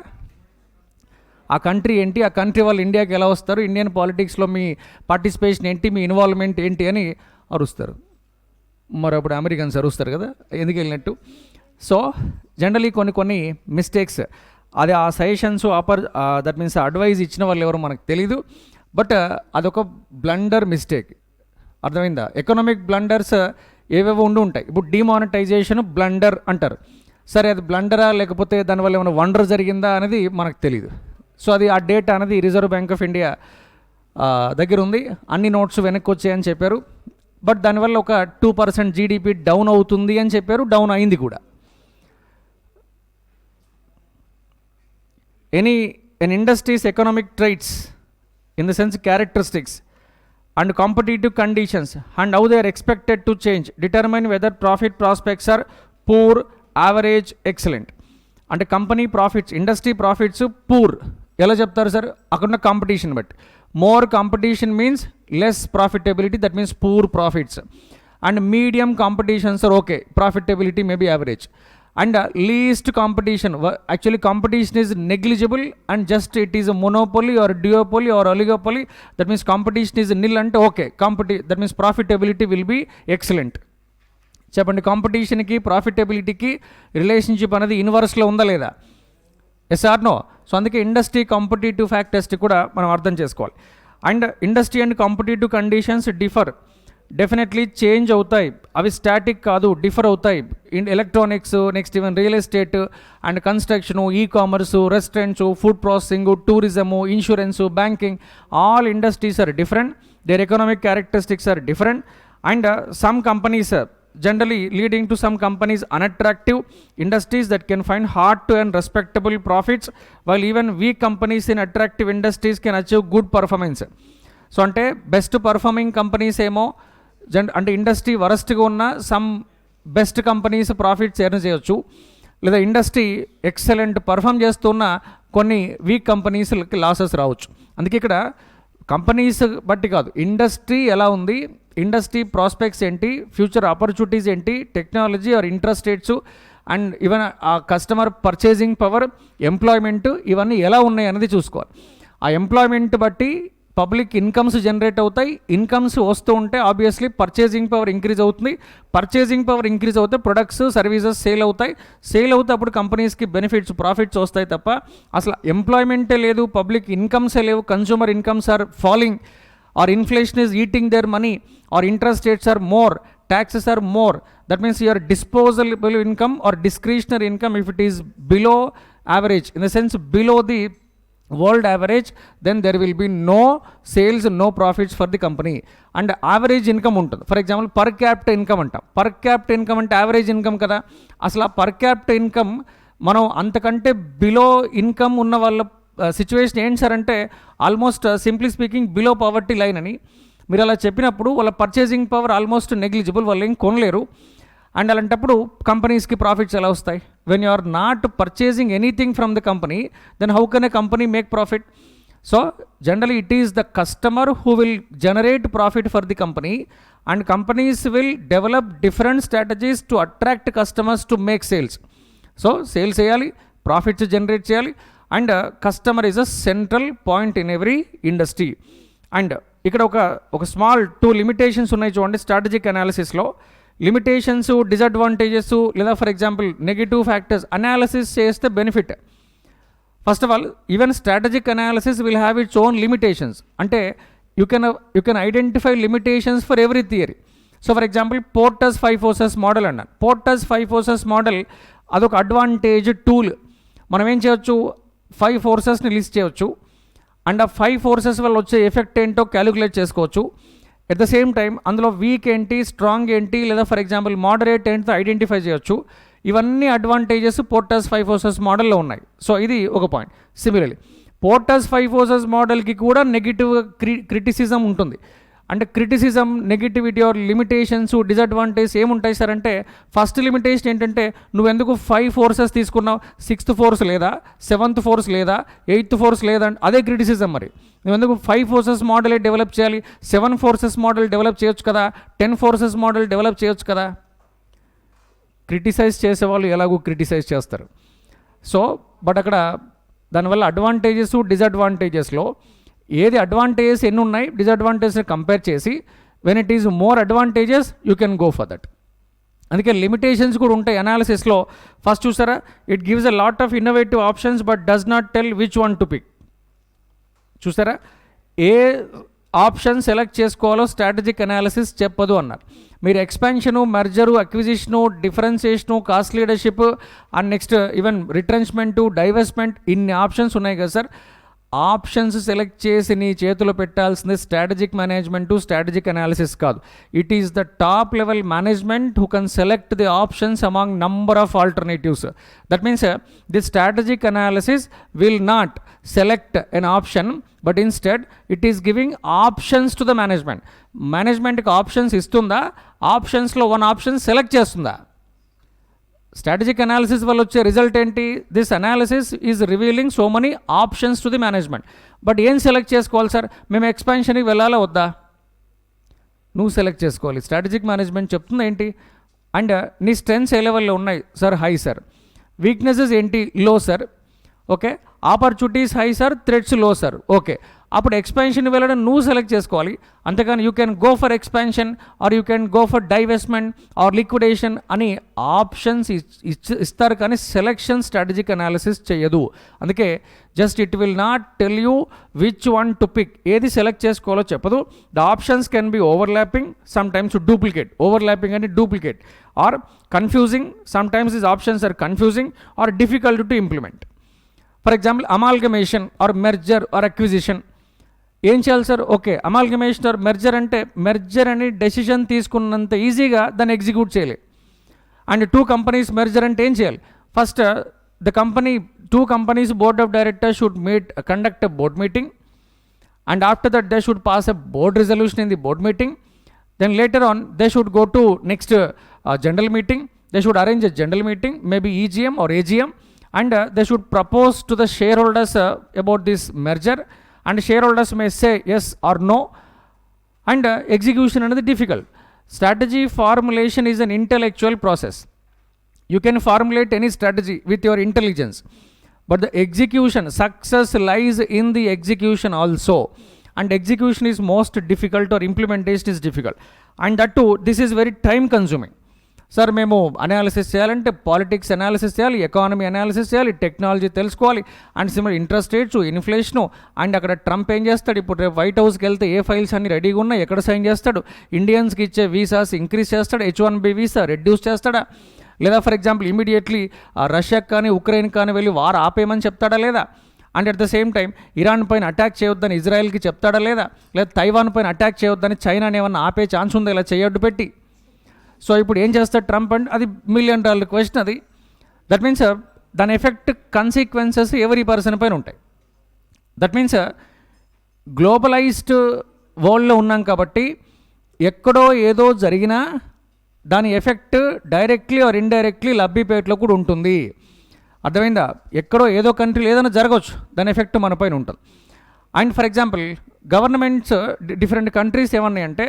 [SPEAKER 1] ఆ కంట్రీ ఏంటి, ఆ కంట్రీ వాళ్ళు ఇండియాకి ఎలా వస్తారు, ఇండియన్ పాలిటిక్స్లో మీ పార్టిసిపేషన్ ఏంటి, మీ ఇన్వాల్వ్మెంట్ ఏంటి అని అరుస్తారు. మరి అప్పుడు అమెరికన్స్ అరుస్తారు కదా ఎందుకు వెళ్ళినట్టు. సో జనరలీ కొన్ని మిస్టేక్స్, అది ఆ సజెషన్స్ దట్ మీన్స్ అడ్వైజ్ ఇచ్చిన వాళ్ళు ఎవరో మనకు తెలీదు, బట్ అదొక బ్లండర్ మిస్టేక్. అర్థమైందా? ఎకనామిక్ బ్లండర్స్ ఏవేవో ఉంటాయి. ఇప్పుడు డిమానిటైజేషన్ బ్లండర్ అంటారు. సరే, అది బ్లండరా లేకపోతే దానివల్ల ఏమైనా వండర్ జరిగిందా అనేది మనకు తెలీదు. సో అది ఆ డేటా అనేది రిజర్వ్ బ్యాంక్ ఆఫ్ ఇండియా దగ్గర ఉంది, అన్ని నోట్స్ వెనక్కి వచ్చాయని చెప్పారు. బట్ దానివల్ల ఒక 2% జీడిపి డౌన్ అవుతుంది అని చెప్పారు, డౌన్ అయింది కూడా. an industry's economic traits, in the sense characteristics and competitive conditions and how they are expected to change determine whether profit prospects are poor, average, excellent. అంటే company profits, industry profits poor ఎలా చెప్తారు సార్? అక్కడున్న కాంపిటీషన్ బట్టి. More competition means less profitability, that means poor profits. And medium competitions are okay, profitability may be average. And least competition, actually competition is negligible and just it is a monopoly or duopoly or oligopoly, that means competition is nil అంటే okay, that means profitability will be excellent. చెప్పండి, కాంపిటీషన్కి ప్రాఫిటబిలిటీకి రిలేషన్షిప్ అనేది ఇన్వర్స్లో ఉందా లేదా? Yes or no? సో అందుకే ఇండస్ట్రీ కాంపిటేటివ్ ఫ్యాక్టర్స్ కూడా మనం అర్థం చేసుకోవాలి. And industry and competitive conditions differ, definitely change అవుతాయి, అవి స్టాటిక్ కాదు, డిఫర్ అవుతాయి. In electronics, next even real estate and construction, e-commerce, restaurants, food processing, tourism, insurance, banking, all industries are different, their economic characteristics are different, and some companies generally leading to some companies unattractive industries that can find hard to earn respectable profits, while even weak companies in attractive industries can achieve good performance. So అంటే బెస్ట్ పర్ఫార్మింగ్ కంపెనీస్ ఏమో అంటే ఇండస్ట్రీ వరస్ట్గా ఉన్న some best companies profits earn చేయొచ్చు, లేదా ఇండస్ట్రీ ఎక్సలెంట్ పర్ఫామ్ చేస్తున్న కొన్ని వీక్ కంపెనీస్కి లాసెస్ రావచ్చు. అందుకే ఇక్కడ కంపెనీస్ బట్టి కాదు, ఇండస్ట్రీ ఎలా ఉంది, ఇండస్ట్రీ ప్రాస్పెక్ట్స్ ఏంటి, ఫ్యూచర్ ఆపర్చునిటీస్ ఏంటి, technology are interest rates and even ఆ కస్టమర్ పర్చేసింగ్ పవర్, ఎంప్లాయ్మెంట్, ఇవన్నీ ఎలా ఉన్నాయి అనేది చూసుకోవాలి. ఆ ఎంప్లాయ్మెంట్ బట్టి పబ్లిక్ ఇన్కమ్స్ జనరేట్ అవుతాయి, ఇన్కమ్స్ వస్తూ ఉంటే ఆబ్వియస్లీ పర్చేసింగ్ పవర్ ఇంక్రీజ్ అవుతుంది, పర్చేసింగ్ పవర్ ఇంక్రీజ్ అవుతే ప్రొడక్ట్స్ సర్వీసెస్ సేల్ అవుతాయి, సేల్ అవుతే అప్పుడు కంపెనీస్కి బెనిఫిట్స్ ప్రాఫిట్స్ వస్తాయి తప్ప అసలు ఎంప్లాయ్మెంటే లేదు, పబ్లిక్ ఇన్కమ్సే లేవు, consumer incomes are falling or inflation is eating their money or interest rates are more, taxes are more, that means your disposable income or discretionary income, if it is below average, in the sense below the world average, then there will be no sales, no profits for the company. And average income ఉంటుంది, for example per capital income అంట, పర్ క్యాపిటల్ ఇన్కమ్ అంటే యావరేజ్ ఇన్కమ్ కదా, అసలు ఆ పర్ క్యాపిటల్ ఇన్కమ్ మనం అంతకంటే బిలో ఇన్కమ్ ఉన్న వాళ్ళ సిచ్యువేషన్ ఏంటి సార్ అంటే almost simply speaking below poverty line అని. మీరు అలా చెప్పినప్పుడు వాళ్ళ పర్చేసింగ్ పవర్ ఆల్మోస్ట్ నెగ్లిజిబుల్, వాళ్ళు ఏం కొనలేరు. అండ్ అలాంటప్పుడు కంపెనీస్కి ప్రాఫిట్స్ ఎలా వస్తాయి? When you are not purchasing anything from the company, then how can a company make profit? So generally it is the customer who will generate profit for the company, and companies will develop different strategies to attract customers to make sales. So sales చేయాలి, ప్రాఫిట్స్ జనరేట్ చేయాలి, and customer is a central point in every industry. And ఇక్కడ ఒక స్మాల్ 2 లిమిటేషన్స్ ఉన్నాయి చూడండి స్ట్రాటజిక్ అనాలిసిస్లో. లిమిటేషన్స్, డిసడ్వాంటేజెస్, లేదా for example negative factors analysis చేస్తే benefit. First of all even strategic analysis will have its own limitations, అంటే you can identify limitations for every theory. So for example Porter's 5 forces model అన్నాను. పోర్టర్స్ 5 ఫోర్సెస్ మోడల్ అదొక అడ్వాంటేజ్ టూల్. మనం ఏం చేయొచ్చు, 5 ఫోర్సెస్ని లిస్ట్ చేయొచ్చు, అండ్ ఆ 5 ఫోర్సెస్ వల్ల వచ్చే ఎఫెక్ట్ ఏంటో క్యాలిక్యులేట్ చేసుకోవచ్చు. ఎట్ ద సేమ్ టైం అందులో వీక్ ఏంటి, స్ట్రాంగ్ ఏంటి, లేదా ఫర్ ఎగ్జాంపుల్ మోడరేట్ ఏంటో ఐడెంటిఫై చేయొచ్చు. ఇవన్నీ అడ్వాంటేజెస్ పోర్టర్స్ 5 ఫోర్సెస్ మోడల్లో ఉన్నాయి. సో ఇది ఒక పాయింట్. సిమిలర్లీ పోర్టర్స్ 5 ఫోర్సెస్ మోడల్కి కూడా నెగిటివ్ క్రిటిసిజం ఉంటుంది. అంటే criticism, negativity or limitations, disadvantage ఏముంటాయి సార్ అంటే ఫస్ట్ లిమిటేషన్ ఏంటంటే నువ్వెందుకు 5 ఫోర్సెస్ తీసుకున్నావు, 6th ఫోర్స్ లేదా, 7th ఫోర్స్ లేదా, 8th ఫోర్స్ లేదా, అదే క్రిటిసిజం. మరి నువ్వెందుకు 5 ఫోర్సెస్ మోడలే డెవలప్ చేయాలి, 7 ఫోర్సెస్ మోడల్ డెవలప్ చేయొచ్చు కదా, 10 ఫోర్సెస్ మోడల్ డెవలప్ చేయొచ్చు కదా. క్రిటిసైజ్ చేసేవాళ్ళు ఎలాగో క్రిటిసైజ్ చేస్తారు. సో బట్ అక్కడ దానివల్ల అడ్వాంటేజెస్, డిసడ్వాంటేజెస్లో ఏది అడ్వాంటేజెస్ ఎన్ని ఉన్నాయి, డిసడ్వాంటేజెస్ కంపేర్ చేసి when it is more advantages you can go for that. అందుకే లిమిటేషన్స్ కూడా ఉంటాయి అనాలిసిస్లో. ఫస్ట్ చూసారా, it gives a lot of innovative options but does not tell which one to pick. చూసారా, ఏ ఆప్షన్ సెలెక్ట్ చేసుకోవాలో స్ట్రాటజిక్ అనాలిసిస్ చెప్పదు అన్నారు. మీరు expansion, merger, acquisition, differentiation, cost leadership and next even retrenchment, divestment, ఇన్ని ఆప్షన్స్ ఉన్నాయి కదా సార్. ఆప్షన్స్ సెలెక్ట్ చేసి నీ చేతిలో పెట్టాల్సింది స్ట్రాటజిక్ మేనేజ్మెంటు, స్ట్రాటజిక్ అనాలిసిస్ కాదు. It is the top level management who can select the options among number of alternatives. That means the strategic analysis will not select an option, but instead it is giving options to the management. మేనేజ్మెంట్కి ఆప్షన్స్ ఇస్తుందా, ఆప్షన్స్లో 1 ఆప్షన్ సెలెక్ట్ చేస్తుందా? స్ట్రాటజిక్ అనాలిసిస్ వల్ల వచ్చే రిజల్ట్ ఏంటి? This analysis is revealing so many options to the management. But ఏం సెలెక్ట్ చేసుకోవాలి సార్, మేము ఎక్స్పాన్షన్కి వెళ్ళాలా వద్దా? నువ్వు సెలెక్ట్ చేసుకోవాలి. స్ట్రాటజిక్ మేనేజ్మెంట్ చెప్తుంది ఏంటి, అండ్ నీ స్ట్రెంగ్స్ ఏ లెవెల్లో ఉన్నాయి సార్, హై సార్, వీక్నెసెస్ ఏంటి, low sir, okay, opportunities high sir, threats low sir. Okay, అప్పుడు ఎక్స్పాన్షన్ వెళ్ళడం నువ్వు సెలెక్ట్ చేసుకోవాలి. అంతేకాని you can go for expansion or you can go for divestment or liquidation అని ఆప్షన్స్ ఇస్తారు, కానీ సెలెక్షన్ స్ట్రాటజిక్ అనాలిసిస్ చేయదు. అందుకే just it will not tell you which one to pick, ఏది సెలెక్ట్ చేసుకోవాలో చెప్పదు. The options can be overlapping, sometimes duplicate. Overlapping అంటే duplicate or confusing. Some times these options are confusing or difficult to implement. For example amalgamation or merger or acquisition. ఏం చేయాలి sir? Okay, amalgamation or merger అంటే మెర్జర్ అని డెసిషన్ తీసుకున్నంత ఈజీగా దాన్ని ఎగ్జిక్యూట్ చేయలేదు. అండ్ టూ కంపెనీస్ మెర్జర్ అంటే ఏం చేయాలి? First two companies board of directors should conduct a board meeting, and after that they should pass a board resolution in the board meeting. Then later on they should go to next general meeting. They should arrange a general meeting, maybe EGM or AGM, and they should propose to the shareholders about this merger, and shareholders may say yes or no, and execution another difficult. Strategy formulation is an intellectual process. You can formulate any strategy with your intelligence, but the execution, success lies in the execution also, and execution is most difficult or implementation is difficult, and that too this is very time consuming. Sir మేము అనాలిసిస్ చేయాలంటే పాలిటిక్స్ అనాలిసిస్ చేయాలి, ఎకానమీ అనాలిసిస్ చేయాలి, టెక్నాలజీ తెలుసుకోవాలి, and similar interest rates, inflation, and అక్కడ ట్రంప్ ఏం చేస్తాడు, ఇప్పుడు రేపు వైట్ హౌస్కి వెళ్తే ఏ ఫైల్స్ అన్ని రెడీగా ఉన్నాయి, ఎక్కడ సైన్ చేస్తాడు, ఇండియన్స్కి ఇచ్చే వీసాస్ ఇంక్రీజ్ చేస్తాడు, H1B వీసా రెడ్యూస్ చేస్తాడా, లేదా ఫర్ ఎగ్జాంపుల్ ఇమీడియట్లీ రష్యాకి కానీ ఉక్రెయిన్ కానీ వెళ్ళి వార్ ఆపేయమని చెప్తాడా లేదా, and at the same time Iran పైన అటాక్ చేయొద్దని ఇజ్రాయెల్కి చెప్తాడా లేదా తైవాన్ పైన అటాక్ చేయొద్దని చైనాని ఏమన్నా ఆపే ఛాన్స్ ఉందా ఇలా చేయొద్దు పెట్టి. సో ఇప్పుడు ఏం చేస్తాడు ట్రంప్ అంటే అది $1 మిలియన్ క్వశ్చన్ అది. దట్ మీన్స్ దాని ఎఫెక్ట్ కన్సిక్వెన్సెస్ ఎవరీ పర్సన్ పైన ఉంటాయి. దట్ మీన్స్ గ్లోబలైజ్డ్ వరల్డ్లో ఉన్నాం కాబట్టి ఎక్కడో ఏదో జరిగినా దాని ఎఫెక్ట్ డైరెక్ట్లీ ఆర్ ఇండైరెక్ట్లీ లబ్బిపేటలో కూడా ఉంటుంది. అర్థమైందా? ఎక్కడో ఏదో కంట్రీలో ఏదైనా జరగవచ్చు, దాని ఎఫెక్ట్ మన పైన ఉంటుంది. And for example governments different countries ఏమన్నాయంటే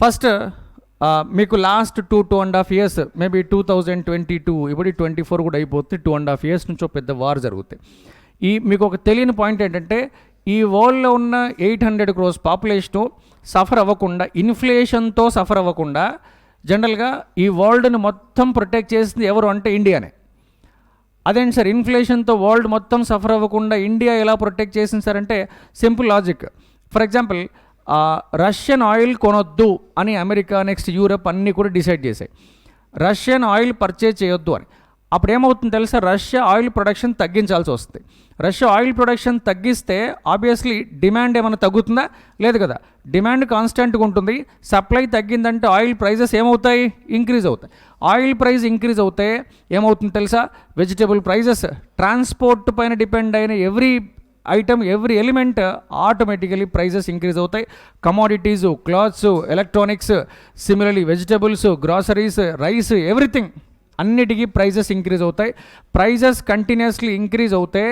[SPEAKER 1] ఫస్ట్ మీకు లాస్ట్ 2.5 years మేబీ 2022 ఇప్పుడు 24 కూడా అయిపోతుంది, 2.5 years నుంచి పెద్ద వార్ జరుగుతాయి. మీకు ఒక తెలియని పాయింట్ ఏంటంటే ఈ వరల్డ్లో ఉన్న 800 crores పాపులేషను సఫర్ అవ్వకుండా, ఇన్ఫ్లేషన్తో సఫర్ అవ్వకుండా జనరల్గా ఈ వరల్డ్ని మొత్తం ప్రొటెక్ట్ చేసింది ఎవరు అంటే ఇండియానే. అదేంటి సార్ ఇన్ఫ్లేషన్తో వరల్డ్ మొత్తం సఫర్ అవ్వకుండా ఇండియా ఎలా ప్రొటెక్ట్ చేసింది సార్ అంటే simple logic. For example Russian oil కొనొద్దు అని అమెరికా నెక్స్ట్ యూరప్ అన్నీ కూడా డిసైడ్ చేశాయి, రష్యన్ ఆయిల్ పర్చేజ్ చేయొద్దు అని. అప్పుడు ఏమవుతుంది తెలుసా, రష్యా ఆయిల్ ప్రొడక్షన్ తగ్గించాల్సి వస్తుంది. రష్యా ఆయిల్ ప్రొడక్షన్ తగ్గిస్తే ఆబ్వియస్లీ డిమాండ్ ఏమైనా తగ్గుతుందా? లేదు కదా, డిమాండ్ కాన్స్టెంట్గా ఉంటుంది. సప్లై తగ్గిందంటే ఆయిల్ ప్రైజెస్ ఏమవుతాయి? ఇంక్రీజ్ అవుతాయి. ఆయిల్ ప్రైస్ ఇంక్రీజ్ అవుతే ఏమవుతుంది తెలుసా, వెజిటబుల్ ప్రైజెస్, ట్రాన్స్పోర్ట్ పైన డిపెండ్ అయిన every item, every element automatically prices increase అవుతాయి. Commodities, clothes, electronics, similarly vegetables, groceries, rice, everything అన్నిటికీ ప్రైజెస్ ఇంక్రీజ్ అవుతాయి. ప్రైజెస్ కంటిన్యూస్లీ ఇంక్రీజ్ అవుతే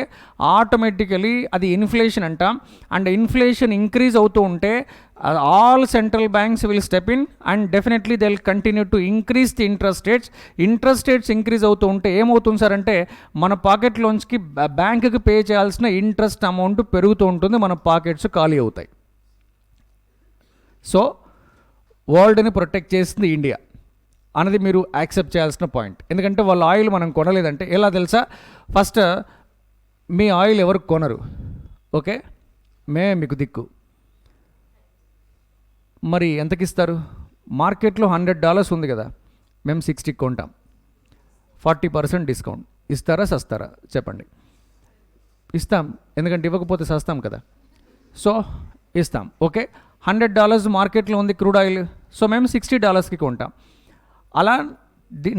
[SPEAKER 1] ఆటోమేటికలీ అది ఇన్ఫ్లేషన్ అంటాం. అండ్ ఇన్ఫ్లేషన్ ఇంక్రీజ్ అవుతూ ఉంటే all central banks will step in and definitely they will continue to increase the interest rates. Interest rates increase అవుతూ ఉంటే ఏమవుతుంది సార్ అంటే మన పాకెట్లోంచి బ్యాంకుకి పే చేయాల్సిన ఇంట్రెస్ట్ అమౌంట్ పెరుగుతూ ఉంటుంది, మన పాకెట్స్ ఖాళీ అవుతాయి. సో వరల్డ్ని ప్రొటెక్ట్ చేస్తుంది ఇండియా అన్నది మీరు యాక్సెప్ట్ చేయాల్సిన పాయింట్. ఎందుకంటే వాళ్ళ ఆయిల్ మనం కొనలేదంటే ఎలా తెలుసా, ఫస్ట్ మీ ఆయిల్ ఎవరు కొనరు, ఓకే, మేమే మీకు దిక్కు. మరి ఎంతకి ఇస్తారు? మార్కెట్లో $100 ఉంది కదా, మేము 60 కొంటాం, 40% డిస్కౌంట్. ఇస్తారా సస్తారా చెప్పండి? ఇస్తాం, ఎందుకంటే ఇవ్వకపోతే సస్తాం కదా. సో ఇస్తాం, ఓకే. $100 మార్కెట్లో ఉంది క్రూడ్ ఆయిల్, సో మేము $60కి కొంటాం. అలా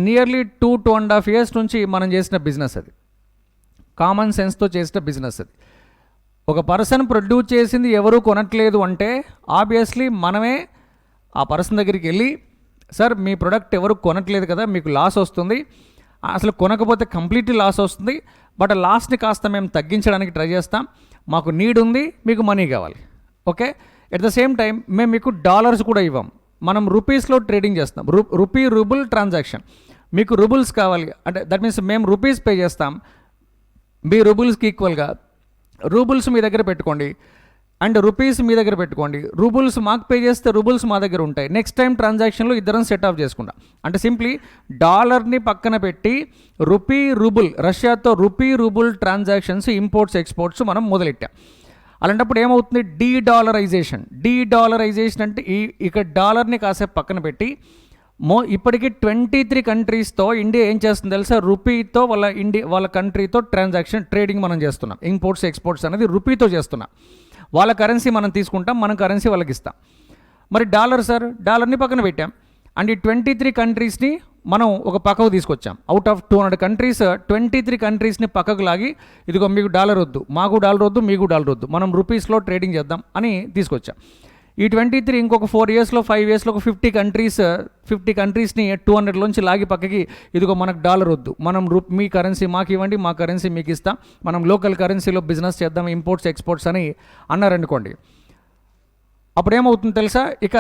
[SPEAKER 1] నియర్లీ 2.5 years నుంచి మనం చేసిన బిజినెస్ అది, కామన్ సెన్స్తో చేసిన బిజినెస్ అది. ఒక పర్సన్ ప్రొడ్యూస్ చేసింది ఎవరు కొనట్లేదు అంటే ఆబ్వియస్లీ మనమే ఆ పర్సన్ దగ్గరికి వెళ్ళి, సార్ మీ ప్రొడక్ట్ ఎవరు కొనట్లేదు కదా, మీకు లాస్ వస్తుంది, అసలు కొనకపోతే కంప్లీట్లీ లాస్ వస్తుంది, బట్ లాస్ని కాస్త మేము తగ్గించడానికి ట్రై చేస్తాం, మాకు నీడ్ ఉంది, మీకు మనీ కావాలి, okay. At the same time మేము మీకు డాలర్స్ కూడా ఇవ్వం, మనం రూపీస్లో ట్రేడింగ్ చేస్తాం, రూబుల్ ట్రాన్సాక్షన్. మీకు రూబుల్స్ కావాలి అంటే దట్ మీన్స్ మేము రూపీస్ పే చేస్తాం, మీ రూబుల్స్కి ఈక్వల్గా రూబుల్స్ మీ దగ్గర పెట్టుకోండి అండ్ రూపీస్ మీ దగ్గర పెట్టుకోండి. రూబుల్స్ మాకు పే చేస్తే రూబుల్స్ మా దగ్గర ఉంటాయి. నెక్స్ట్ టైం ట్రాన్సాక్షన్లో ఇద్దరం సెట్ ఆఫ్ చేసుకుంటాం. అంటే సింప్లీ డాలర్ని పక్కన పెట్టి రూబుల్ రష్యాతో రూబుల్ ట్రాన్సాక్షన్స్ ఇంపోర్ట్స్ ఎక్స్పోర్ట్స్ మనం మొదలెట్టాం. అలాంటప్పుడు ఏమవుతుంది, డీడాలరైజేషన్ అంటే ఇక్కడ డాలర్ని కాసేపు పక్కన పెట్టి ఇప్పటికీ 23 కంట్రీస్తో ఇండియా ఏం చేస్తుంది తెలుసా, రూపీతో వాళ్ళ కంట్రీతో ట్రేడింగ్ మనం చేస్తున్నాం. ఇంపోర్ట్స్ ఎక్స్పోర్ట్స్ అనేది రూపీతో చేస్తున్నాం. వాళ్ళ కరెన్సీ మనం తీసుకుంటాం, మన కరెన్సీ వాళ్ళకి ఇస్తాం. మరి డాలర్ని పక్కన పెట్టాం అండ్ ఈ 23 కంట్రీస్ని మనం ఒక పక్కకు తీసుకొచ్చాం. అవుట్ ఆఫ్ 200 కంట్రీస్ 23 కంట్రీస్ని పక్కకు లాగి, ఇదిగో మీకు డాలర్ వద్దు, మాకు డాలర్ వద్దు, మీకు డాలర్ వద్దు, మనం రూపీస్లో ట్రేడింగ్ చేద్దాం అని తీసుకొచ్చాం. ఈ 23 ఇంకొక 4 ఇయర్స్లో 5 ఇయర్స్లో ఒక 50 కంట్రీస్ని 200లోంచి లాగి పక్కకి, ఇదిగో మనకు డాలర్ వద్దు, మనం మీ కరెన్సీ మాకు ఇవ్వండి, మా కరెన్సీ మీకు ఇస్తాం, మనం లోకల్ కరెన్సీలో బిజినెస్ చేద్దాం, ఇంపోర్ట్స్ ఎక్స్పోర్ట్స్ అని అన్నారనుకోండి. అప్పుడు ఏమవుతుంది తెలుసా, ఇక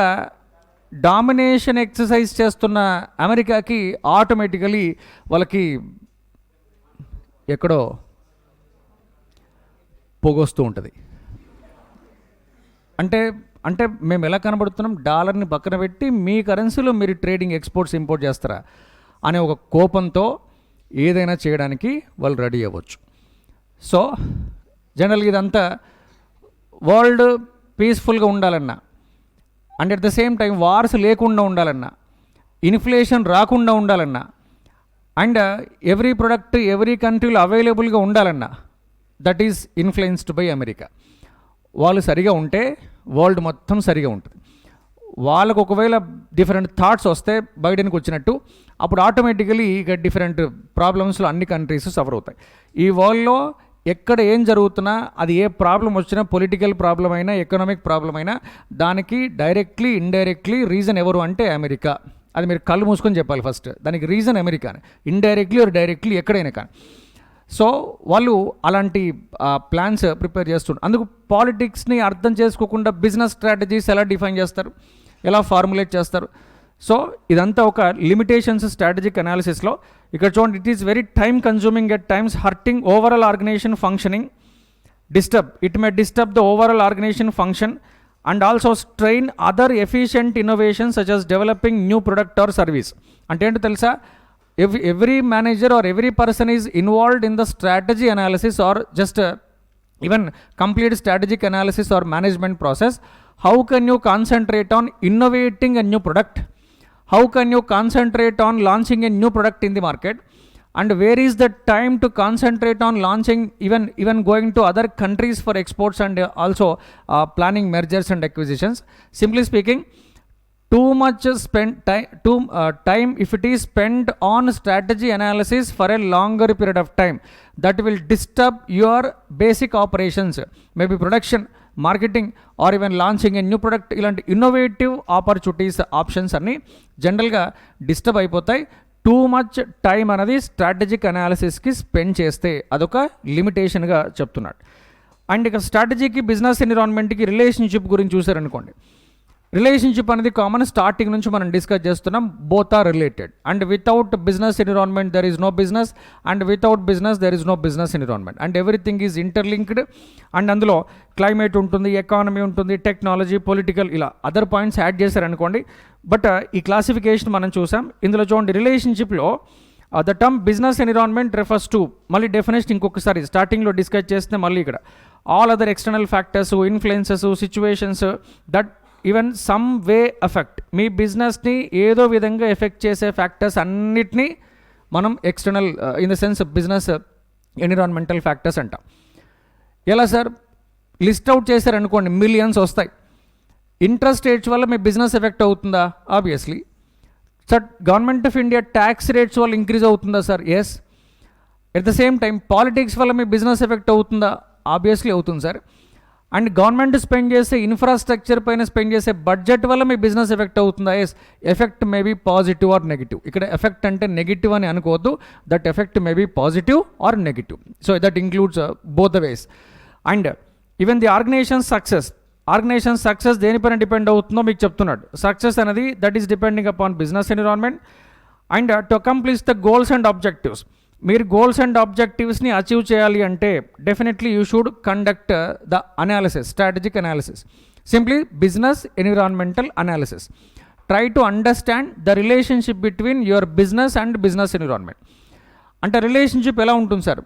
[SPEAKER 1] డామినేషన్ ఎక్సర్సైజ్ చేస్తున్న అమెరికాకి ఆటోమేటికలీ వాళ్ళకి ఎక్కడో పొగొస్తూ ఉంటుంది. అంటే మేము ఎలా కనబడుతున్నాం, డాలర్ని పక్కన పెట్టి మీ కరెన్సీలో మీరు ట్రేడింగ్ ఎక్స్పోర్ట్స్ ఇంపోర్ట్ చేస్తారా అనే ఒక కోపంతో ఏదైనా చేయడానికి వాళ్ళు రెడీ అవ్వచ్చు. సో జనరల్గా ఇదంతా వరల్డ్ పీస్ఫుల్గా ఉండాలన్నా and at the same time wars లేకుండా ఉండాలన్నా, ఇన్ఫ్లేషన్ రాకుండా ఉండాలన్నా అండ్ ఎవ్రీ ప్రొడక్ట్ ఎవ్రీ కంట్రీలో అవైలబుల్గా ఉండాలన్నా, that is influenced by America. వాళ్ళు సరిగా ఉంటే వరల్డ్ మొత్తం సరిగా ఉంటుంది. వాళ్ళకు ఒకవేళ డిఫరెంట్ థాట్స్ వస్తే బైడెన్కి వచ్చినట్టు, అప్పుడు ఆటోమేటికలీ ఇక డిఫరెంట్ ప్రాబ్లమ్స్లో అన్ని కంట్రీస్ సఫర్ అవుతాయి. ఈ వరల్డ్లో ఎక్కడ ఏం జరుగుతున్నా, అది ఏ ప్రాబ్లం వచ్చినా, పొలిటికల్ ప్రాబ్లం అయినా ఎకనామిక్ ప్రాబ్లం అయినా, దానికి డైరెక్ట్లీ ఇండైరెక్ట్లీ రీజన్ ఎవరు అంటే అమెరికా. అది మీరు కళ్ళు మూసుకొని చెప్పాలి ఫస్ట్, దానికి reason America. Indirectly or directly ఎక్కడైనా కానీ. సో వాళ్ళు అలాంటి ప్లాన్స్ ప్రిపేర్ చేస్తుంటారు. అందుకు పాలిటిక్స్ని అర్థం చేసుకోకుండా బిజినెస్ స్ట్రాటజీస్ ఎలా డిఫైన్ చేస్తారు, ఎలా ఫార్ములేట్ చేస్తారు. సో ఇదంతా ఒక లిమిటేషన్స్ స్ట్రాటజిక్ అనాలిసిస్లో. ఇక్కడ చూడండి, it is very time consuming at times, hurting overall organisation functioning, it may disturb the overall organisation function and also strain other efficient innovations such as developing new product or service. అంటే ఏంటో తెలుసా, every manager or every person is involved in the strategy analysis or just even complete strategic analysis or management process. How can you concentrate on innovating a new product? How can you concentrate on launching a new product in the market? And where is the time to concentrate on launching, even going to other countries for exports and also planning mergers and acquisitions? Simply speaking, too much time if it is spent on strategy analysis for a longer period of time, that will disturb your basic operations, maybe production, marketing or even launching a new product. ఇలాంటి ఇన్నోవేటివ్ ఆపర్చునిటీస్ ఆప్షన్స్ అన్నీ జనరల్గా డిస్టర్బ్ అయిపోతాయి. టూ మచ్ టైం అనేది స్ట్రాటజిక్ అనాలిసిస్కి స్పెండ్ చేస్తే అదొక లిమిటేషన్గా చెప్తున్నాడు. అండ్ ఇక స్ట్రాటజీకి బిజినెస్ ఎన్విరాన్మెంట్కి రిలేషన్షిప్ గురించి చూసారనుకోండి, రిలేషన్షిప్ అనేది కామన్, స్టార్టింగ్ నుంచి మనం డిస్కస్ చేస్తున్నాం. Both are related and without business environment there is no business and without business there is no business environment and everything is interlinked. And అందులో క్లైమేట్ ఉంటుంది, ఎకానమీ ఉంటుంది, టెక్నాలజీ, పొలిటికల్, ఇలా అదర్ పాయింట్స్ యాడ్ చేశారనుకోండి. బట్ ఈ క్లాసిఫికేషన్ మనం చూసాం. ఇందులో చూడండి, రిలేషన్షిప్లో the term business environment refers to, మళ్ళీ డెఫినేషన్ ఇంకొకసారి స్టార్టింగ్లో డిస్కస్ చేస్తే మళ్ళీ ఇక్కడ all other external factors, influences, situations that even some way effect, మీ బిజినెస్ని ఏదో విధంగా ఎఫెక్ట్ చేసే ఫ్యాక్టర్స్ అన్నిటినీ మనం external in the sense business environmental factors అంటాం. ఎలా సార్, లిస్ట్ అవుట్ చేశారనుకోండి, మిలియన్స్ వస్తాయి. ఇంట్రెస్ట్ రేట్స్ వల్ల మీ బిజినెస్ ఎఫెక్ట్ అవుతుందా? Obviously. Sir, government of India tax rates వల్ల ఇంక్రీజ్ అవుతుందా? Sir, yes. At the same time politics వల్ల మీ బిజినెస్ ఎఫెక్ట్ అవుతుందా? ఆబ్వియస్లీ అవుతుంది సార్. అండ్ గవర్నమెంట్ స్పెండ్ చేసే ఇన్ఫ్రాస్ట్రక్చర్ పైన స్పెండ్ చేసే బడ్జెట్ వల్ల మీ బిజినెస్ ఎఫెక్ట్ అవుతుందా? Yes. Effect may be positive or negative. ఇక్కడ ఎఫెక్ట్ అంటే నెగిటివ్ అని అనుకోవద్దు, that effect may be positive or negative. So that includes both the ways. And even the organisation success దేనిపైన డిపెండ్ అవుతుందో మీకు చెప్తున్నాడు. సక్సెస్ అనేది that is depending upon business environment and to accomplish the goals and objectives. మీరు గోల్స్ అండ్ ఆబ్జెక్టివ్స్ని అచీవ్ చేయాలి అంటే definitely you should conduct the analysis, strategic analysis, simply business environmental analysis. Try to understand the relationship between your business and business environment. అంటే రిలేషన్షిప్ ఎలా ఉంటుంది సార్?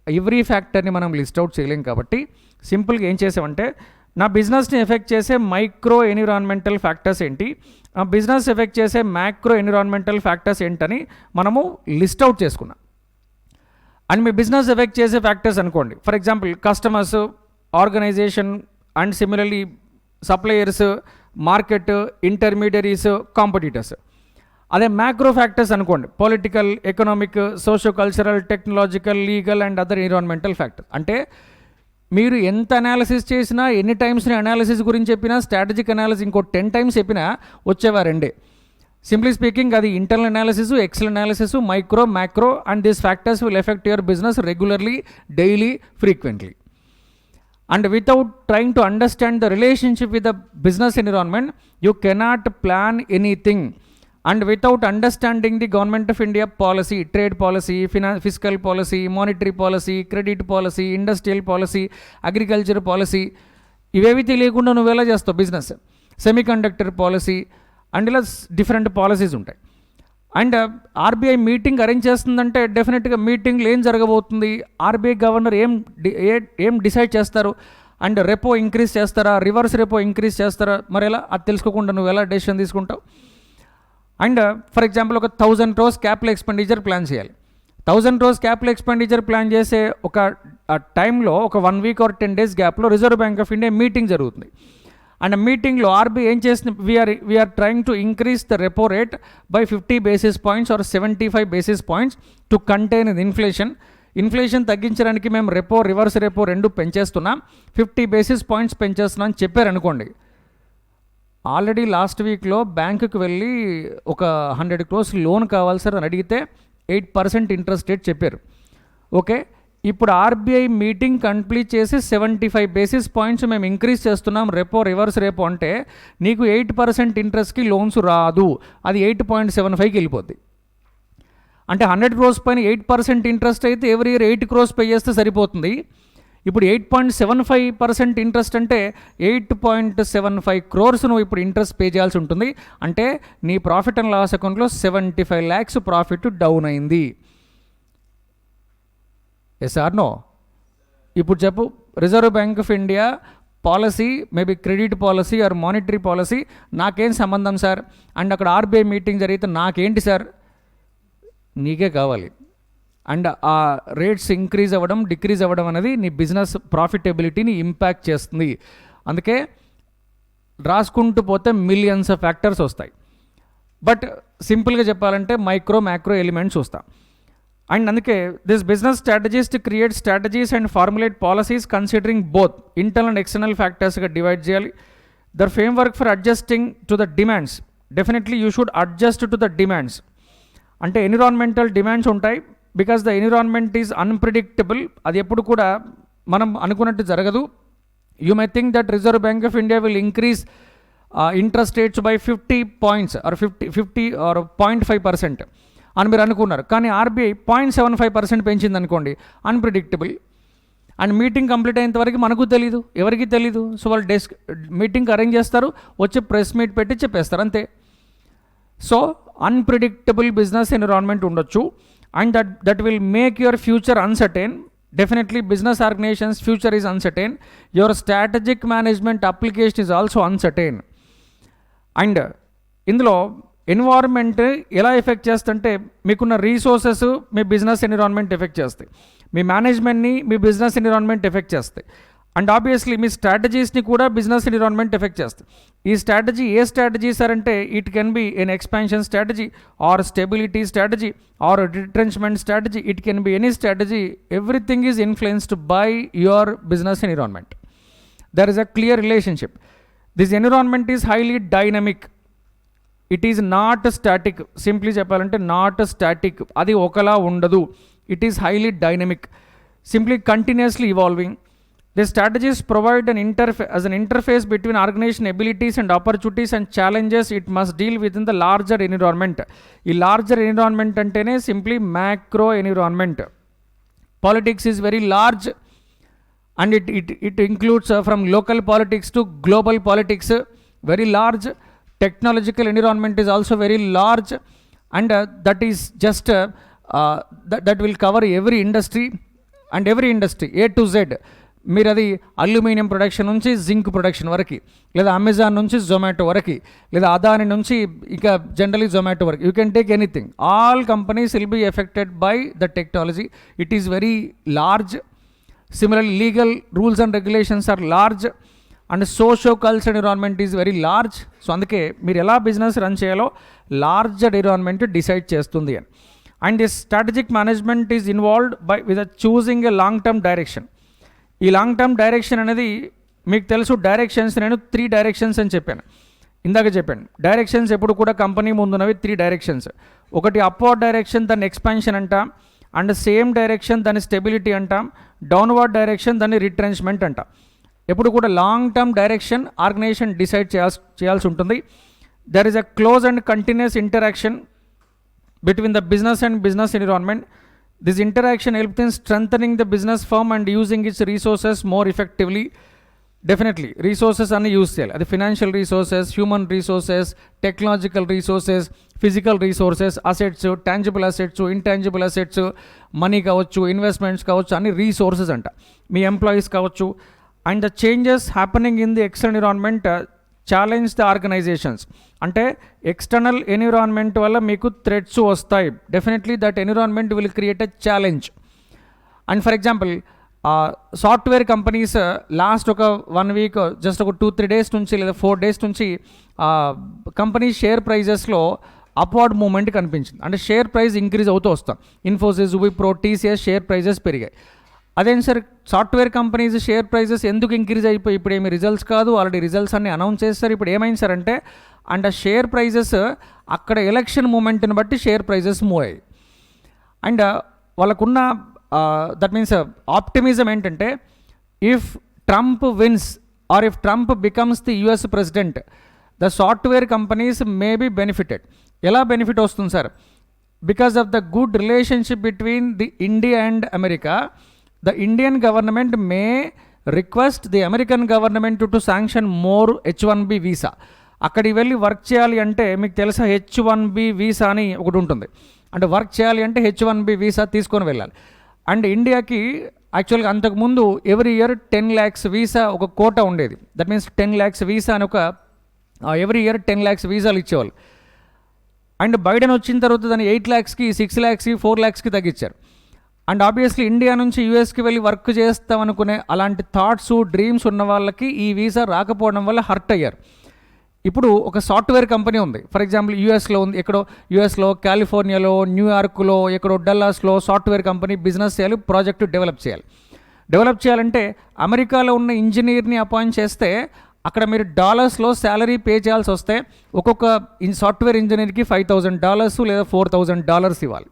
[SPEAKER 1] ఎవ్రీ ఫ్యాక్టర్ని మనం లిస్ట్ అవుట్ చేయలేం కాబట్టి సింపుల్గా ఏం చేసామంటే నా బిజినెస్ని ఎఫెక్ట్ చేసే మైక్రో ఎన్విరాన్మెంటల్ ఫ్యాక్టర్స్ ఏంటి, నా బిజినెస్ ఎఫెక్ట్ చేసే మ్యాక్రో ఎన్విరాన్మెంటల్ ఫ్యాక్టర్స్ ఏంటని మనము లిస్ట్ అవుట్ చేసుకున్నాం. అండ్ మీ బిజినెస్ ఎఫెక్ట్ చేసే ఫ్యాక్టర్స్ అనుకోండి, for example customers, organisation and similarly suppliers, market, intermediaries, competitors. అదే మ్యాక్రో ఫ్యాక్టర్స్ అనుకోండి, political, economic, socio cultural, technological, legal and other environmental factors. అంటే మీరు ఎంత అనాలిసిస్ చేసినా, ఎన్ని టైమ్స్ని అనాలిసిస్ గురించి చెప్పినా, స్ట్రాటజిక్ అనాలిసిస్ ఇంకో 10 టైమ్స్ చెప్పినా వచ్చేవారండే. సింప్లీ స్పీకింగ్ అది internal analysis, external analysis, micro, macro and these factors will effect your business regularly, daily, frequently. And without trying to understand the relationship with the business environment, you cannot plan anything. And without understanding the government of India policy, trade policy, fiscal policy, monetary policy, credit policy, industrial policy, agriculture policy, ఇవేవి తెలియకుండా నువ్వు ఎలా చేస్తావు బిజినెస్, సెమీకండక్టర్ పాలసీ అండ్ ఇలా డిఫరెంట్ పాలసీస్ ఉంటాయి. అండ్ ఆర్బీఐ మీటింగ్ అరేంజ్ చేస్తుందంటే డెఫినెట్గా మీటింగ్లో ఏం జరగబోతుంది, ఆర్బీఐ గవర్నర్ ఏం డిసైడ్ చేస్తారు, అండ్ రెపో ఇంక్రీజ్ చేస్తారా, రివర్స్ రెపో ఇంక్రీజ్ చేస్తారా, మరి ఎలా అది తెలుసుకోకుండా నువ్వు ఎలా డెసిషన్ తీసుకుంటావు? అండ్ ఫర్ ఎగ్జాంపుల్ ఒక 1000 crores క్యాపిటల్ ఎక్స్పెండిచర్ ప్లాన్ చేయాలి. 1000 crores క్యాపిటల్ ఎక్స్పెండిచర్ ప్లాన్ చేసే ఒక టైంలో ఒక 1 week or 10 days గ్యాప్లో Reserve Bank of India meeting జరుగుతుంది. అండ్ మీటింగ్లో ఆర్బీఐ ఏం చేస్తుంది, we're trying to increase the repo rate by 50 basis points or 75 basis points to contain inflation తగ్గించడానికి మేము రెపో, రివర్స్ రెపో రెండు పెంచేస్తున్నాం, 50 basis points పెంచేస్తున్నాం అని చెప్పారనుకోండి. ఆల్రెడీ లాస్ట్ వీక్లో బ్యాంకుకి వెళ్ళి ఒక 100 crores లోన్ కావాలి సార్ అని అడిగితే 8% ఇంట్రెస్ట్ రేట్ చెప్పారు. ఓకే, ఇప్పుడు ఆర్బీఐ మీటింగ్ కంప్లీట్ చేసి 75 basis points మేము ఇంక్రీజ్ చేస్తున్నాం రెపో, రివర్స్ రెపో అంటే నీకు 8% ఇంట్రెస్ట్కి లోన్స్ రాదు, అది 8.75కి వెళ్ళిపోద్ది. అంటే 100 crores పైన 8% ఇంట్రెస్ట్ అయితే ఎవ్రీ ఇయర్ 8 crores పే చేస్తే సరిపోతుంది. ఇప్పుడు 8.75% ఇంట్రెస్ట్ అంటే 8.75 crores నువ్వు ఇప్పుడు ఇంట్రెస్ట్ పే చేయాల్సి ఉంటుంది. అంటే నీ ప్రాఫిట్ అండ్ లాస్ అకౌంట్లో 75 lakhs ప్రాఫిట్ డౌన్ అయింది. Yes or no? ఇప్పుడు చెప్పు, Reserve Bank of India policy, maybe credit policy or monetary policy నాకేం సంబంధం సార్, అండ్ అక్కడ ఆర్బీఐ మీటింగ్ జరిగితే నాకేంటి సార్? నీకే కావాలి. అండ్ ఆ రేట్స్ ఇంక్రీజ్ అవ్వడం, డిక్రీజ్ అవ్వడం అనేది నీ బిజినెస్ ప్రాఫిటబిలిటీని ఇంపాక్ట్ చేస్తుంది. అందుకే రాసుకుంటూ పోతే మిలియన్స్ ఆఫ్ ఫ్యాక్టర్స్ వస్తాయి. బట్ సింపుల్గా చెప్పాలంటే మైక్రో, మ్యాక్రో ఎలిమెంట్స్ వస్తాయి. అండ్ అందుకే this business strategies to create strategies and formulate policies considering both internal and external ఫ్యాక్టర్స్గా డివైడ్ చేయాలి. There framework for adjusting to the demands, definitely you should adjust to the demands. అంటే ఎన్విరాన్మెంటల్ డిమాండ్స్ ఉంటాయి, because the environment is unpredictable. అది ఎప్పుడు కూడా మనం అనుకున్నట్టు జరగదు. You may think that Reserve Bank of India will increase interest rates by 50 points or 50 or 0.5% అని మీరు అనుకున్నారు, కానీ ఆర్బీఐ 0.75% పెంచింది అనుకోండి, అన్ప్రిడిక్టబుల్. అండ్ మీటింగ్ కంప్లీట్ అయినంత వరకు మనకు తెలీదు, ఎవరికి తెలీదు. సో వాళ్ళు మీటింగ్ అరేంజ్ చేస్తారు, వచ్చి ప్రెస్ మీట్ పెట్టి చెప్పేస్తారు, అంతే. సో అన్ప్రిడిక్టబుల్ బిజినెస్ ఎన్విరాన్మెంట్ ఉండొచ్చు, and that will make your future uncertain. Definitely business organisations future is uncertain, your strategic management application is also uncertain. And ఇందులో ఎన్వైర్న్మెంట్ ఎలా ఎఫెక్ట్ చేస్తుంటే మీకున్న రీసోర్సెస్ మీ బిజినెస్ ఎన్విరాన్మెంట్ ఎఫెక్ట్ చేస్తాయి, మీ మేనేజ్మెంట్ని మీ బిజినెస్ ఎన్విరాన్మెంట్ ఎఫెక్ట్ చేస్తాయి, అండ్ ఆబ్వియస్లీ మీ స్ట్రాటజీస్ని కూడా బిజినెస్ ఎన్విరాన్మెంట్ ఎఫెక్ట్ చేస్తాయి. ఈ స్ట్రాటజీ ఏ స్ట్రాటజీ సార్ అంటే it can be an expansion strategy are stability strategy or retrenchment strategy, it can be any strategy. Everything is influenced by your business environment. There is a clear relationship. This environment is highly dynamic, it is not static. Simply చెప్పాలంటే నాట్ స్టాటిక్, అది ఒకలా ఉండదు. It is highly dynamic, simply continuously evolving. The strategies provide an interface between organization abilities and opportunities and challenges it must deal within the larger environment. ఈ larger environment అంటేనే simply macro environment. Politics is very large and it includes from local politics to global politics, very large. Technological environment is also very large, and that is just that will cover every industry A to Z. మీరు అది అల్యూమినియం ప్రొడక్షన్ నుంచి జింక్ ప్రొడక్షన్ వరకు, లేదా అమెజాన్ నుంచి జొమాటో వరకు, లేదా అదాని నుంచి ఇక జనరలీ జొమాటో వరకు, you can take anything. All companies will be affected by the technology. It is very large. Similarly legal rules and regulations are large and socio culture environment is very large. So అందుకే మీరు ఎలా బిజినెస్ రన్ చేయాలో లార్జర్ ఎన్విరాన్మెంట్ డిసైడ్ చేస్తుంది అని. And this strategic management is involved by with choosing a long term direction. ఈ లాంగ్ టర్మ్ డైరెక్షన్ అనేది మీకు తెలుసు. డైరెక్షన్స్ నేను 3 డైరెక్షన్స్ అని చెప్పాను, ఇందాక చెప్పాను. డైరెక్షన్స్ ఎప్పుడు కూడా కంపెనీ ముందున్నవి 3 డైరెక్షన్స్. ఒకటి అప్వర్డ్ డైరెక్షన్, దాన్ని ఎక్స్పాన్షన్ అంటాం. అండ్ సేమ్ డైరెక్షన్ దాన్ని స్టెబిలిటీ అంటాం. డౌన్వర్డ్ డైరెక్షన్ దాన్ని రిట్రెంచ్మెంట్ అంటాం. ఎప్పుడు కూడా long term direction organisation decide చేయాల్సి ఉంటుంది. There is a close and continuous interaction between the business and business environment. This interaction helps in strengthening the business firm and using its resources more effectively. Definitely, resources are used here. The financial resources, human resources, technological resources, physical resources, assets, tangible assets, intangible assets, money kavachu, investments kavachu, any resources anta. Me employees kavachu. And the changes happening in the external environment challenge the organisations. అంటే ఎక్స్టర్నల్ ఎన్విరాన్మెంట్ వల్ల మీకు థ్రెట్స్ వస్తాయి. Definitely that environment will create a challenge. And for example software companies last ఒక 1 వీక్ జస్ట్ ఒక 2-3 డేస్ నుంచి లేదా 4 డేస్ నుంచి కంపెనీ షేర్ ప్రైజెస్లో అప్వర్డ్ మూమెంట్ కనిపించింది. అంటే షేర్ ప్రైస్ ఇంక్రీజ్ అవుతూ వస్తాం. ఇన్ఫోసిస్, విప్రో, టీసీఎస్ షేర్ ప్రైజెస్ పెరిగాయి. అదేంటి sir software companies share prices ఎందుకు ఇంక్రీజ్ అయిపోయి? ఇప్పుడు ఏమి రిజల్ట్స్ కాదు, ఆల్రెడీ రిజల్ట్స్ అన్ని అనౌన్స్ చేస్తారు. ఇప్పుడు ఏమైంది సార్ అంటే, అండ్ ఆ షేర్ ప్రైజెస్ అక్కడ ఎలక్షన్ మూమెంట్ని బట్టి షేర్ ప్రైజెస్ మూవ్ అయ్యాయి. అండ్ వాళ్ళకున్న దట్ మీన్స్ ఆప్టిమిజం ఏంటంటే, if Trump wins or if Trump becomes the US president, the software companies may be benefited. ఎలా బెనిఫిట్ వస్తుంది sir? Because of the good relationship between the India and America, the Indian government may request the American government to sanction more H1B visa. అక్కడికి వెళ్ళి వర్క్ చేయాలి అంటే మీకు తెలుసా H1B వీసా అని ఒకటి ఉంటుంది. అంటే వర్క్ చేయాలి అంటే H1B వీసా తీసుకొని వెళ్ళాలి. అండ్ ఇండియాకి యాక్చువల్గా అంతకుముందు ఎవ్రీ ఇయర్ 10 lakhs వీసా ఒక కోటా ఉండేది. దట్ మీన్స్ 10 lakhs వీసా అని ఒక ఎవ్రీ ఇయర్ 10 lakhs వీసాలు ఇచ్చేవాళ్ళు. అండ్ బైడెన్ వచ్చిన తర్వాత దాన్ని 8 lakhsకి, 6 lakhsకి, 4 lakhsకి తగ్గించారు. అండ్ ఆబ్వియస్లీ ఇండియా నుంచి యూఎస్కి వెళ్ళి వర్క్ చేస్తామనుకునే అలాంటి థాట్స్, డ్రీమ్స్ ఉన్న వాళ్ళకి ఈ వీసా రాకపోవడం వల్ల హర్ట్ అయ్యారు. ఇప్పుడు ఒక సాఫ్ట్వేర్ కంపెనీ ఉంది, ఫర్ ఎగ్జాంపుల్ యూఎస్లో ఉంది, ఎక్కడో యూఎస్లో, కాలిఫోర్నియాలో, న్యూయార్క్లో, ఎక్కడో డల్లాస్లో సాఫ్ట్వేర్ కంపెనీ బిజినెస్ చేయాలి, ప్రాజెక్టు డెవలప్ చేయాలంటే అమెరికాలో ఉన్న ఇంజనీర్ని అపాయింట్ చేస్తే అక్కడ మీరు డాలర్స్లో శాలరీ పే చేయాల్సి వస్తే ఒక్కొక్క సాఫ్ట్వేర్ ఇంజనీర్కి $5,000 లేదా $4,000 ఇవ్వాలి.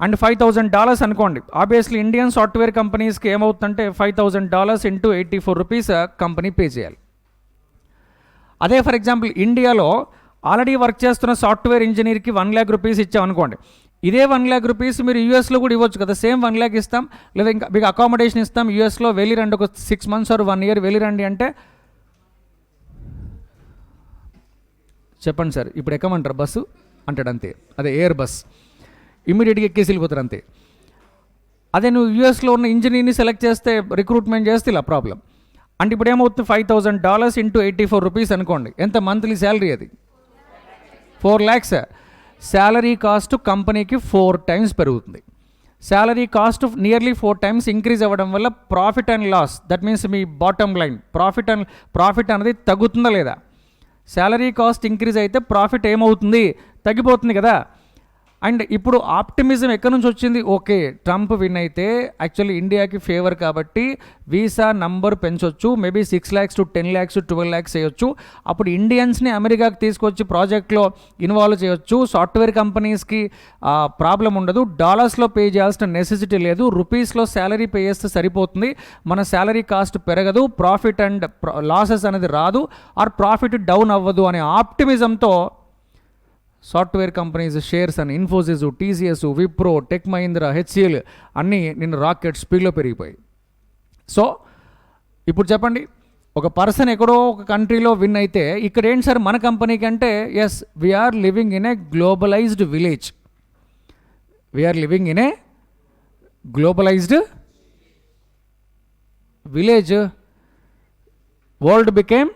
[SPEAKER 1] అండ్ $5,000 అనుకోండి. ఆబ్వియస్లీ ఇండియన్ సాఫ్ట్వేర్ కంపెనీస్కి ఏమవుతుందంటే $5,000 ఇంటూ 84 రూపీస్ కంపెనీ పే చేయాలి. అదే ఫర్ ఎగ్జాంపుల్ ఇండియాలో ఆల్రెడీ వర్క్ చేస్తున్న సాఫ్ట్వేర్ ఇంజనీర్కి 1 lakh రూపీస్ ఇచ్చామనుకోండి. ఇదే 1 lakh రూపీస్ మీరు యూఎస్లో కూడా ఇవ్వచ్చు కదా. సేమ్ 1 lakh ఇస్తాం, లేదా ఇంకా మీకు అకామిడేషన్ ఇస్తాం, యూఎస్లో వెళ్ళిరండి, ఒక 6 months or 1 year వెళ్ళిరండి అంటే చెప్పండి సార్ ఇప్పుడు ఎక్కమంటారు బస్సు అంటాడు, అంతే. అదే ఎయిర్ బస్, ఇమ్మీడియట్గా ఎక్కేసి వెళ్ళిపోతారు అంతే. అదే నువ్వు యూఎస్లో ఉన్న ఇంజనీర్ని సెలెక్ట్ చేస్తే, రిక్రూట్మెంట్ చేస్తే ఇలా ప్రాబ్లం. అంటే ఇప్పుడు ఏమవుతుంది, $5,000 ఇంటూ 84 రూపీస్ అనుకోండి, ఎంత మంత్లీ శాలరీ? అది 4 lakhs. శాలరీ కాస్ట్ కంపెనీకి 4 times పెరుగుతుంది. Salary cost nearly 4 times increase అవ్వడం వల్ల profit and loss, that means మీ బాటమ్ లైన్ ప్రాఫిట్ అనేది తగ్గుతుందా లేదా? శాలరీ కాస్ట్ ఇంక్రీజ్ అయితే ప్రాఫిట్ ఏమవుతుంది? తగ్గిపోతుంది కదా. అండ్ ఇప్పుడు ఆప్టిమిజం ఎక్కడి నుంచి వచ్చింది? ఓకే, ట్రంప్ విన్ అయితే యాక్చువల్లీ ఇండియాకి ఫేవర్ కాబట్టి వీసా నంబర్ పెంచొచ్చు, maybe 6 lakhs to 10 lakhs to 12 lakhs చేయొచ్చు. అప్పుడు ఇండియన్స్ని అమెరికాకి తీసుకొచ్చి ప్రాజెక్ట్లో ఇన్వాల్వ్ చేయొచ్చు. సాఫ్ట్వేర్ కంపెనీస్కి ప్రాబ్లం ఉండదు, డాలర్స్లో పే చేయాల్సిన నెసెసిటీ లేదు, రూపీస్లో శాలరీ పే చేస్తే సరిపోతుంది, మన శాలరీ కాస్ట్ పెరగదు, ప్రాఫిట్ అండ్ లాసెస్ అనేది రాదు, ఆర్ ప్రాఫిట్ డౌన్ అవ్వదు అనే ఆప్టిమిజంతో సాఫ్ట్వేర్ కంపెనీస్ షేర్స్ అని Infosys, TCS, Wipro, tech Mahindra, HCl అన్నీ నిన్న రాకెట్ స్పీడ్లో పెరిగిపోయాయి. సో ఇప్పుడు చెప్పండి, ఒక పర్సన్ ఎక్కడో ఒక కంట్రీలో విన్ అయితే ఇక్కడ ఏంటి సార్ మన కంపెనీ కంటే? Yes, we are living in a globalised village. We are living in a globalised village. World became,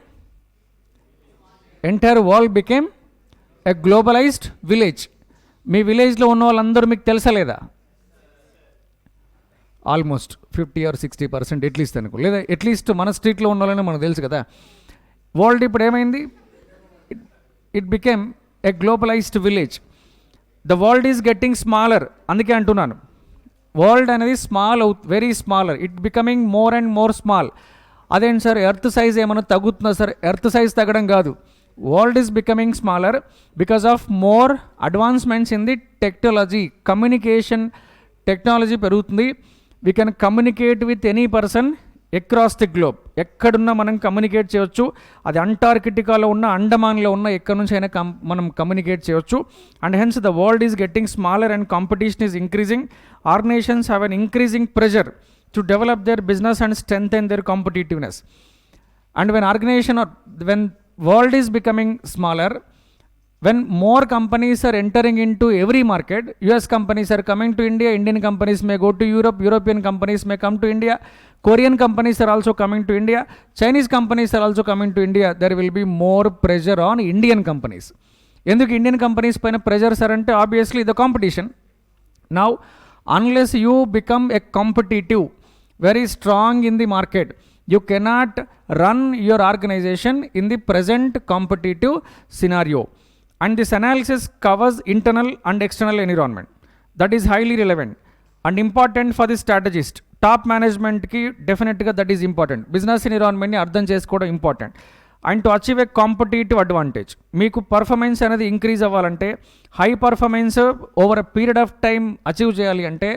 [SPEAKER 1] entire world became a globalised village. మీ విలేజ్లో ఉన్న వాళ్ళందరూ మీకు తెలుసా లేదా? ఆల్మోస్ట్ 50 or 60% ఎట్లీస్ట్ అనుకో, లేదా ఎట్లీస్ట్ మన స్ట్రీట్లో ఉన్న వాళ్ళని మనకు తెలుసు కదా. వరల్డ్ ఇప్పుడు ఏమైంది? It became a globalised village. The world is getting smaller. అందుకే అంటున్నాను, వరల్డ్ అనేది small very smaller, it becoming more and more small. అదేంటి సార్ ఎర్త్ సైజ్ ఏమైనా తగ్గుతుందా సార్? ఎర్త్ సైజ్ తగ్గడం కాదు, world is becoming smaller because of more advancements in the technology. Communication technology పెరుగుతుంది. We can communicate with any person across the globe. ఎక్కడున్నా మనం కమ్యూనికేట్ చేయొచ్చు. అది అంటార్కిటికాలో ఉన్న, అండమాన్లో ఉన్న, ఎక్కడి నుంచి అయినా మనం కమ్యూనికేట్ చేయొచ్చు. And hence the world is getting smaller and competition is increasing. Our nations have an increasing pressure to develop their business and strengthen their competitiveness. And when organization or when world is becoming smaller, when more companies are entering into every market, US companies are coming to India, Indian companies may go to Europe, European companies may come to India, Korean companies are also coming to India, Chinese companies are also coming to India, there will be more pressure on Indian companies. ఎందుకు ఇండియన్ కంపెనీస్ పైన ప్రెజర్ సార్ అంటే? Obviously the competition. Now unless you become a competitive, very strong in the market, you cannot run your organization in the present competitive scenario. And this analysis covers internal and external environment. That is highly relevant and important for the strategist. Top management ki definitely that is important. Business environment ni ardham chesukoda important. And to achieve a competitive advantage, మీకు పర్ఫార్మెన్స్ అనేది ఇంక్రీజ్ అవ్వాలంటే, high performance over a period of time achieve చేయాలి అంటే,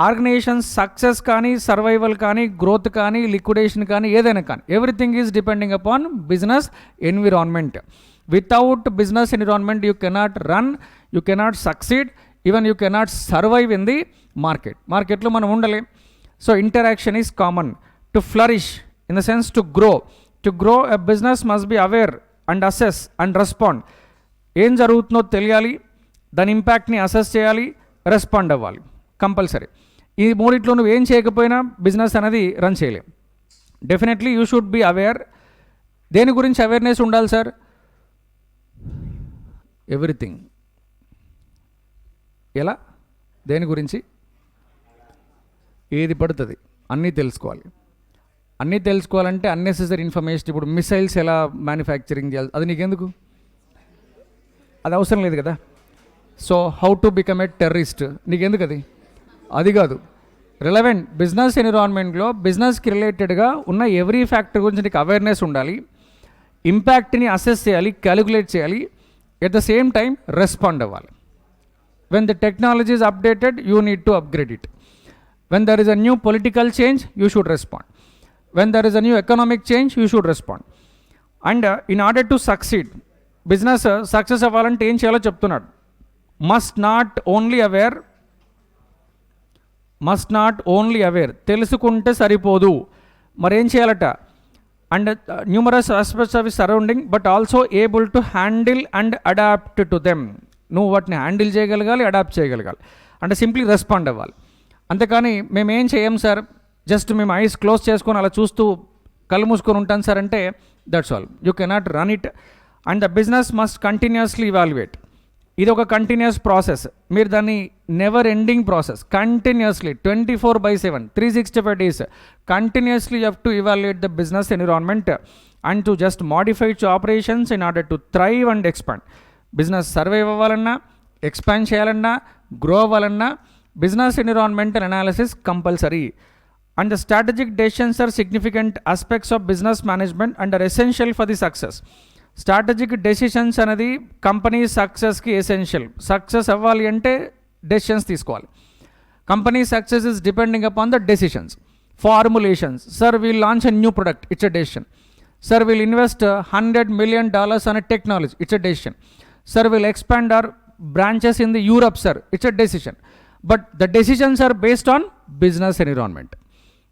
[SPEAKER 1] ఆర్గనైజేషన్ సక్సెస్ కానీ, సర్వైవల్ కానీ, గ్రోత్ కానీ, లిక్విడేషన్ కానీ, ఏదైనా కానీ, everything is depending upon business environment. Without business environment you cannot run, you cannot succeed, even you cannot survive in the market. మార్కెట్లో మనం ఉండలేం. So interaction is common. To flourish in the sense to grow. To grow a business must be aware and assess and respond. ఏం జరుగుతుందో తెలియాలి, దాని ఇంపాక్ట్ని అసెస్ చేయాలి, రెస్పాండ్ అవ్వాలి కంపల్సరీ. ఈ మూడిట్లో నువ్వు ఏం చేయకపోయినా బిజినెస్ అనేది రన్ చేయలేం. Definitely you should be aware. దేని గురించి అవేర్నెస్ ఉండాలి సార్? ఎవ్రీథింగ్. ఎలా? దేని గురించి? ఏది పడుతుంది అన్నీ తెలుసుకోవాలి. అన్నీ తెలుసుకోవాలంటే అన్నెసెసరీ ఇన్ఫర్మేషన్. ఇప్పుడు మిసైల్స్ ఎలా మ్యానుఫ్యాక్చరింగ్ చేయాలి, అది నీకెందుకు? అది అవసరం లేదు కదా. So how to become a terrorist, నీకెందుకు అది? అది కాదు. రిలవెంట్ బిజినెస్ ఎన్విరాన్మెంట్లో బిజినెస్కి రిలేటెడ్గా ఉన్న ఎవ్రీ ఫ్యాక్టర్ గురించి నీకు అవేర్నెస్ ఉండాలి. ఇంపాక్ట్ని అసెస్ చేయాలి, క్యాలిక్యులేట్ చేయాలి, at the same time respond అవ్వాలి. When the technology is updated you need to upgrade it. When there is a new political change you should respond. When there is a new economic change, you should respond. And in order to succeed, business success అవ్వాలంటే ఏం చేయాలో చెప్తున్నాడు. Must not only aware, తెలుసుకుంటే సరిపోదు, మరేం చేయాలట? And numerous aspects of surrounding, but also able to handle and adapt to them. నువ్వు వాటిని హ్యాండిల్ చేయగలగాలి, అడాప్ట్ చేయగలగాలి, అంటే సింప్లీ రెస్పాండ్ అవ్వాలి. అంతేకాని మేమేం చేయం సార్, జస్ట్ మేము ఐస్ క్లోజ్ చేసుకొని అలా చూస్తూ కళ్ళు మూసుకొని ఉంటాను సార్ అంటే, that's all. You cannot run it. And the business must continuously evaluate. ఇది ఒక కంటిన్యూస్ ప్రాసెస్. మీరు దాన్ని never ending process, continuously 24/7 365 days continuously you have to evaluate the business environment and to just modify to operations in order to thrive and expand. Business survive అవ్వాలన్నా, ఎక్స్పాండ్ చేయాలన్నా గ్రో అవ్వాలన్నా business environmental analysis compulsory. And the strategic decisions are significant aspects of business management and are essential for the success. Strategic decisions అనేది కంపెనీ సక్సెస్కి ఎసెన్షియల్. సక్సెస్ అవ్వాలి అంటే డెసిషన్స్ తీసుకోవాలి. Company success is depending upon the decisions. Formulations, sir we'll launch a new product, it's a decision. Sir we'll invest $100 million on a technology, it's a decision. Sir will expand our branches in the Europe, sir, it's a decision. But the decisions are based on business environment.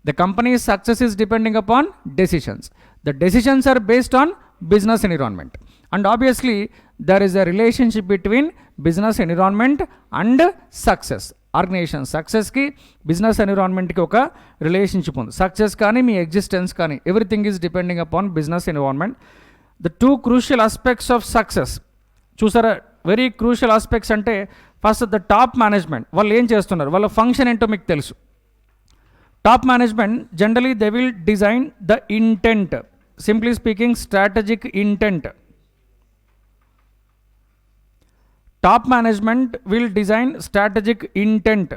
[SPEAKER 1] The company's success is depending upon decisions. The decisions are based on business environment. And obviously there is a relationship between business environment and success. Organisation సక్సెస్కి బిజినెస్ ఎన్విరాన్మెంట్కి ఒక రిలేషన్షిప్ ఉంది. సక్సెస్ కానీ మీ ఎగ్జిస్టెన్స్ కానీ everything is depending upon business environment. The two crucial aspects of success చూసారా, వెరీ క్రూషియల్ ఆస్పెక్ట్స్ అంటే ఫస్ట్ ద టాప్ మేనేజ్మెంట్ వాళ్ళు ఏం చేస్తున్నారు, వాళ్ళ ఫంక్షన్ ఏంటో మీకు తెలుసు. Top management generally they will design the intent, simply speaking strategic intent. Top management will design strategic intent.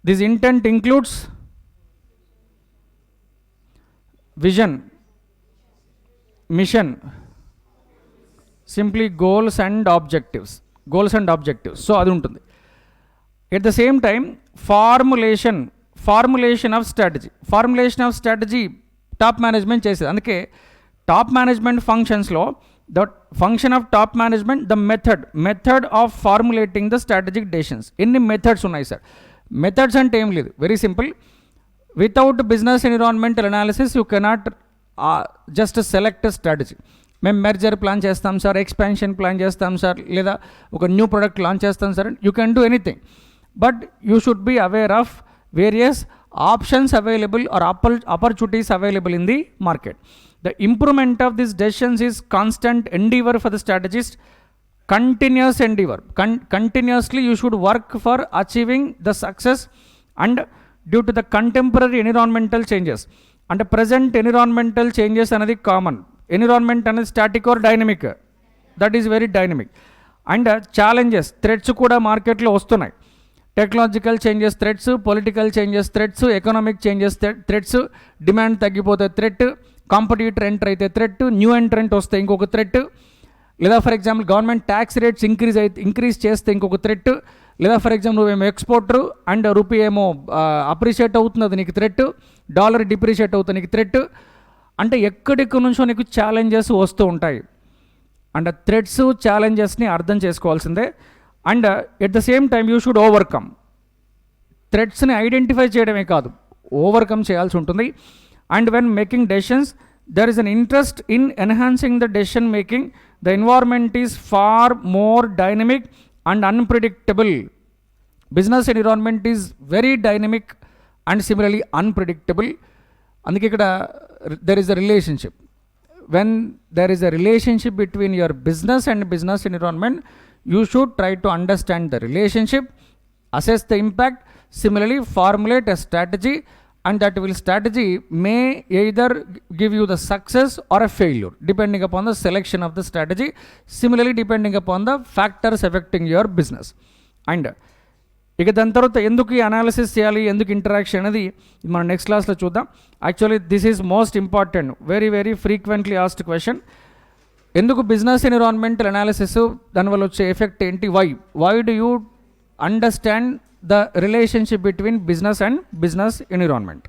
[SPEAKER 1] This intent includes vision, mission, simply goals and objectives. Goals and objectives. So adu untundi. At the same time, formulation of strategy. Formulation of strategy top management chesedi. Anduke top management functions lo the function of top management, the method of formulating the strategic decisions. Any methods ఉన్నాయి సార్. మెథడ్స్ అంటే ఏం లేదు, very simple. Without business environmental analysis you cannot just select strategy. మేము మెర్జర్ ప్లాన్ చేస్తాం సార్, ఎక్స్పాన్షన్ ప్లాన్ చేస్తాం సార్, లేదా ఒక న్యూ ప్రోడక్ట్ లాంచ్ చేస్తాం sir, you can do anything. But you should be aware of various options available or opportunities available in the market. The improvement of these decisions is constant endeavor for the strategist, continuous endeavor. Continuously you should work for achieving the success, and due to the contemporary environmental changes and the present environmental changes another common. Environment అనేది static or dynamic, that is very dynamic. And challenges, threats కూడా మార్కెట్లో వస్తున్నాయి. Technological changes threats, political changes threats, economic changes threats, demand తగ్గిపోతే థ్రెట్, కాంపిటీటర్ ఎంటర్ అయితే థ్రెట్, న్యూ ఎంట్రెంట్ వస్తే ఇంకొక థ్రెట్, లేదా for example government tax rates increase చేస్తే ఇంకొక థ్రెట్, లేదా ఫర్ ఎగ్జాంపుల్ నువ్వేమో ఎక్స్పోర్టర్ అండ్ రూపీ ఏమో అప్రిషియేట్ అవుతున్నది నీకు థ్రెట్, డాలర్ డిప్రిషియేట్ అవుతుంది నీకు థ్రెట్. అంటే ఎక్కడెక్కడి నుంచో నీకు ఛాలెంజెస్ వస్తూ ఉంటాయి. అండ్ థ్రెట్స్ ఛాలెంజెస్ని అర్థం చేసుకోవాల్సిందే. And at the same time you should overcome. థ్రెట్స్ని ఐడెంటిఫై చేయడమే కాదు, ఓవర్కమ్ చేయాల్సి ఉంటుంది. And when making decisions there is an interest in enhancing the decision making. The environment is far more dynamic and unpredictable. Business environment is very dynamic and similarly unpredictable. అందుకే ఇక్కడ there is a relationship. When there is a relationship between your business and business environment, you should try to understand the relationship, assess the impact, similarly formulate a strategy, and that will strategy may either give you the success or a failure depending upon the selection of the strategy, similarly depending upon the factors affecting your business. And ఇక దాని తర్వాత ఎందుకు ఈ అనాలిసిస్ చేయాలి, ఎందుకు ఇంటరాక్షన్ అనేది మనం నెక్స్ట్ క్లాస్లో చూద్దాం. Actually this is most important, very very frequently asked question. ఎందుకు బిజినెస్ ఎన్విరాన్మెంటల్ అనాలిసిస్, దానివల్ల వచ్చే ఎఫెక్ట్ ఏంటి, why do you understand the relationship between business and business environment.